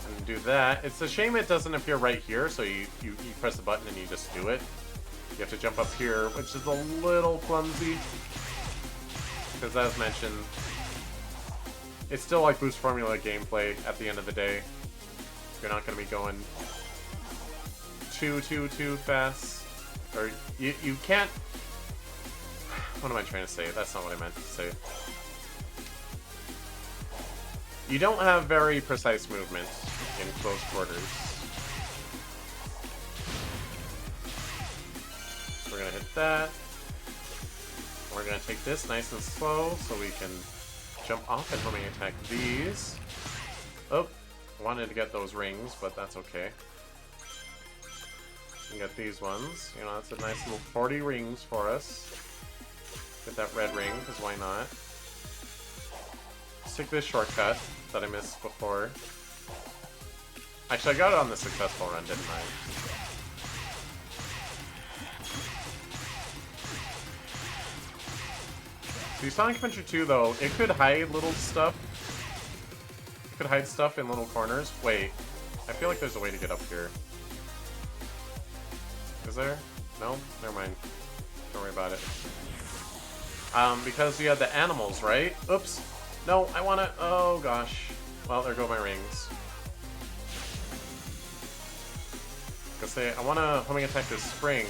and do that. It's a shame it doesn't appear right here, so you press the button and you just do it. You have to jump up here, which is a little clumsy. Because as mentioned, it's still like Boost Formula gameplay at the end of the day. You're not going to be going too fast. Or you can't... What am I trying to say? That's not what I meant to say. You don't have very precise movement in close quarters. We're going to hit that. We're going to take this nice and slow so we can jump off and homing attack these. Oh, wanted to get those rings, but that's okay. You can get these ones. You know, that's a nice little 40 rings for us. Get that red ring, because why not? Let's take this shortcut that I missed before. Actually, I got it on the successful run, didn't I? See, Sonic Adventure 2, though, it could hide little stuff. It could hide stuff in little corners. Wait, I feel like there's a way to get up here. Is there? No? Never mind. Don't worry about it. Because we had the animals, right? Oops. No, I wanna... Oh, gosh. Well, there go my rings. Because I wanna homing attack this spring.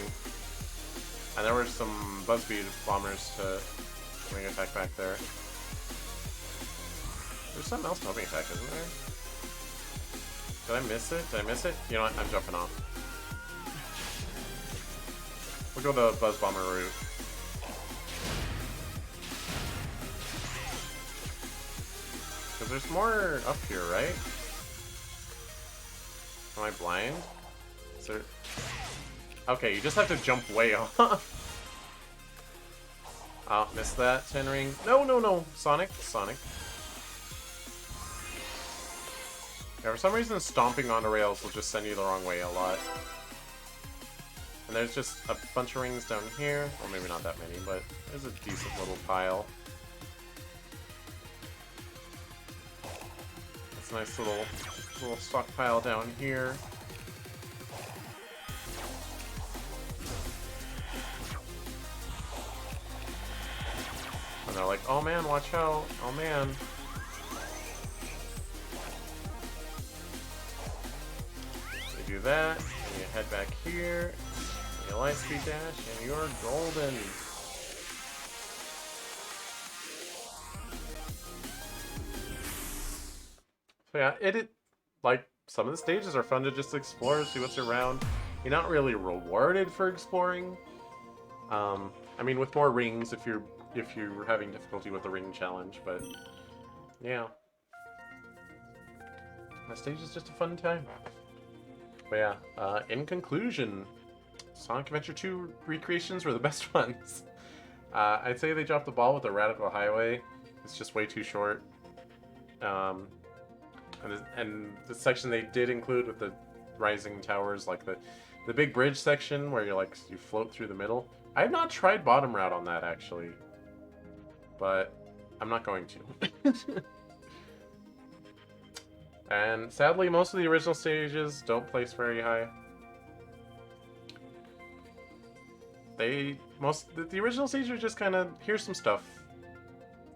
And there were some Buzzbeat bombers to homing attack back there. There's something else to homing attack, isn't there? Did I miss it? Did I miss it? You know what? I'm jumping off. We'll go the Buzz Bomber route. Because there's more up here, right? Am I blind? Is there... Okay, you just have to jump way off. Oh, missed that. 10 ring. No, no, no. Sonic. Sonic. Yeah, for some reason, stomping onto rails will just send you the wrong way a lot. And there's just a bunch of rings down here. Well, maybe not that many, but there's a decent little pile. It's a nice little stockpile down here. And they're like, oh man, watch out. Oh man. You do that, and you head back here. You Lightspeed Dash, and you're golden. So yeah, like, some of the stages are fun to just explore, see what's around. You're not really rewarded for exploring. I mean, with more rings if you're having difficulty with the ring challenge, but yeah. That stage is just a fun time. But yeah, in conclusion, Sonic Adventure 2 recreations were the best ones. I'd say they dropped the ball with the Radical Highway. It's just way too short. And the section they did include with the rising towers, like the big bridge section where you float through the middle. I have not tried bottom route on that actually, but I'm not going to. And sadly, most of the original stages don't place very high. The original stages are just kind of, here's some stuff.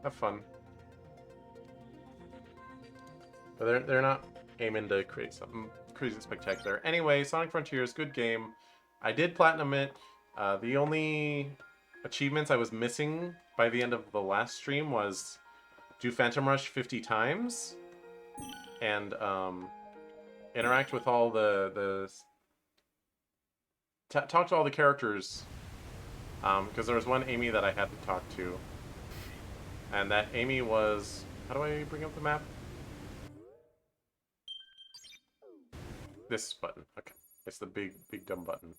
Have fun. But they're not aiming to create something crazy spectacular. Anyway, Sonic Frontiers, good game. I did platinum it. The only achievements I was missing by the end of the last stream was do Phantom Rush 50 times and interact with all talk to all the characters, because there was one Amy that I had to talk to, and that Amy was, how do I bring up the map? This button. Okay, it's the big dumb button.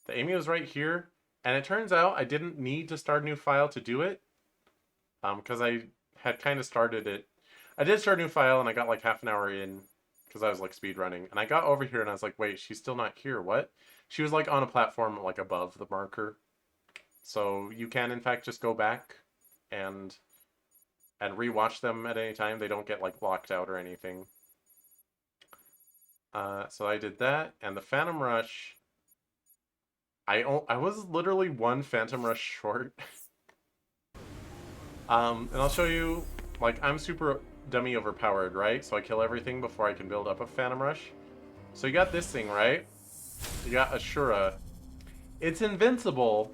The Amy was right here, and it turns out I didn't need to start a new file to do it, because I had kind of started it. I did start a new file, and I got like half an hour in, because I was like speed running, and I got over here, and I was like, wait, she's still not here. What? She was like on a platform like above the marker, so you can in fact just go back and rewatch them at any time. They don't get like locked out or anything. So I did that, and the Phantom Rush, I was literally one Phantom Rush short. And I'll show you, like, I'm super dummy overpowered, right? So I kill everything before I can build up a Phantom Rush. So you got this thing, right? You got Ashura. It's invincible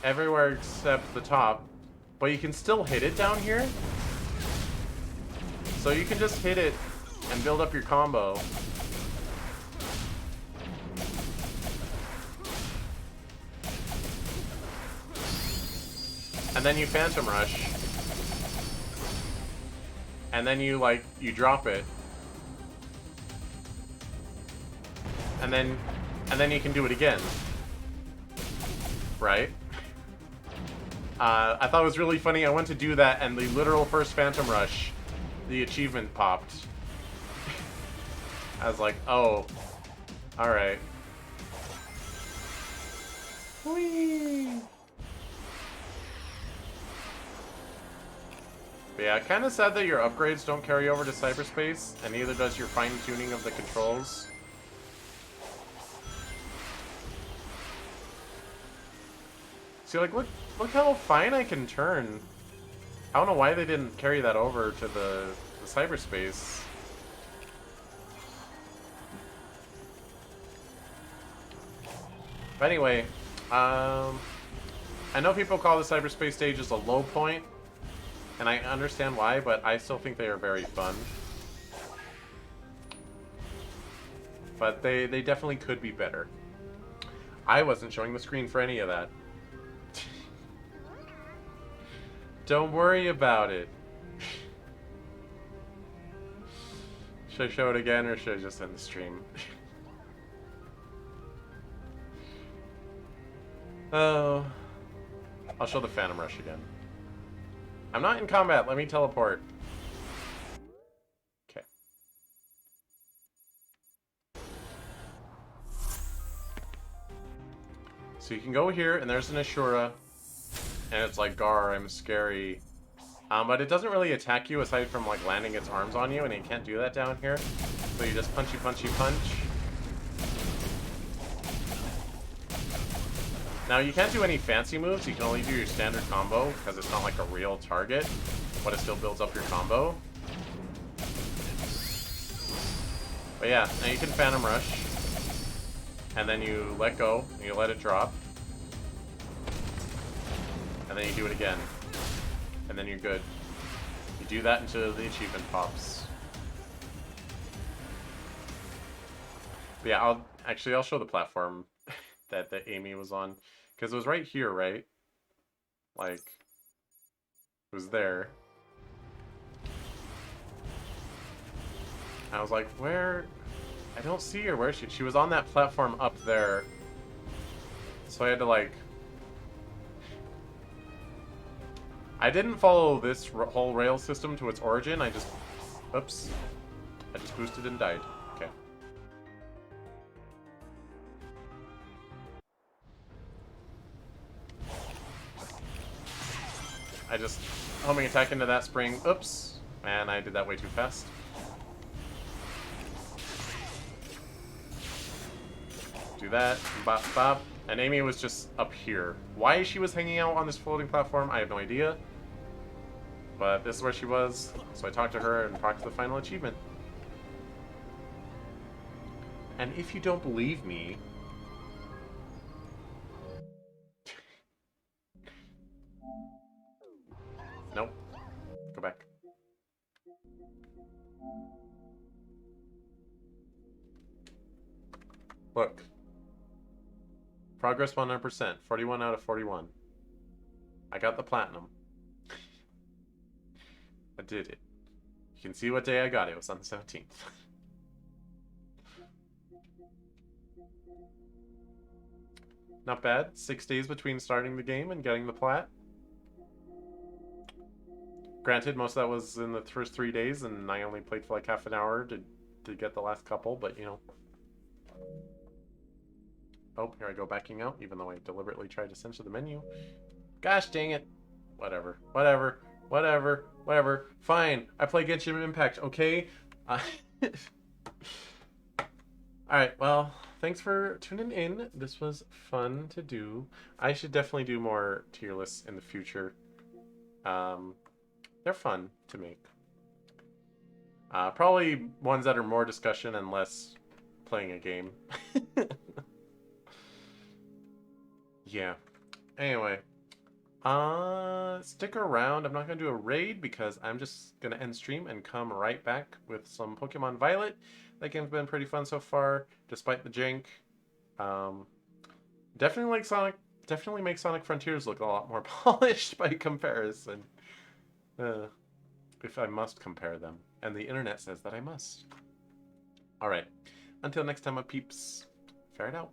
everywhere except the top, but you can still hit it down here. So you can just hit it and build up your combo. And then you Phantom Rush. And then you, like, you drop it. And then you can do it again. Right? I thought it was really funny. I went to do that, and the literal first Phantom Rush, the achievement popped. I was like, oh, alright. Whee! But yeah, kind of sad that your upgrades don't carry over to cyberspace, and neither does your fine-tuning of the controls. See, like, look how fine I can turn. I don't know why they didn't carry that over to the cyberspace. But anyway, I know people call the cyberspace stages a low point, and I understand why, but I still think they are very fun. But they definitely could be better. I wasn't showing the screen for any of that. Don't worry about it. Should I show it again, or should I just end the stream? Oh. I'll show the Phantom Rush again. I'm not in combat. Let me teleport. Okay. So you can go here, and there's an Ashura. And it's like, Gar, I'm scary. But it doesn't really attack you aside from like landing its arms on you, and it can't do that down here. So you just punchy punchy punch. Now you can't do any fancy moves, you can only do your standard combo because it's not like a real target, but it still builds up your combo. But yeah, now you can Phantom Rush, and then you let go, and you let it drop. And then you do it again. And then you're good. You do that until the achievement pops. But yeah, I'll show the platform that Amy was on. Because it was right here, right? Like, it was there. I was like, where? I don't see her. Where is she? She was on that platform up there. So I had to, like... I didn't follow this whole rail system to its origin. I just... Oops. I just boosted and died. Okay. I just homing attack into that spring. Oops. And I did that way too fast. Do that. Bop, bop. And Amy was just up here. Why she was hanging out on this floating platform, I have no idea. But this is where she was, so I talked to her and talked to the final achievement. And if you don't believe me... Nope. Go back. Look. Progress 100%. 41 out of 41. I got the platinum. I did it. You can see what day I got it. It was on the 17th. Not bad. 6 days between starting the game and getting the plat. Granted, most of that was in the first 3 days, and I only played for like half an hour to get the last couple, but you know. Oh, here I go backing out, even though I deliberately tried to censor the menu. Gosh dang it. Whatever. Whatever. Whatever. Whatever. Fine. I play Genshin Impact, okay? Alright, well, thanks for tuning in. This was fun to do. I should definitely do more tier lists in the future. They're fun to make. Probably ones that are more discussion and less playing a game. Yeah. Anyway. Stick around. I'm not going to do a raid because I'm just going to end stream and come right back with some Pokemon Violet. That game's been pretty fun so far, despite the jank. Definitely like Sonic. Definitely makes Sonic Frontiers look a lot more polished by comparison. If I must compare them. And the internet says that I must. Alright. Until next time, my peeps. Fair it out.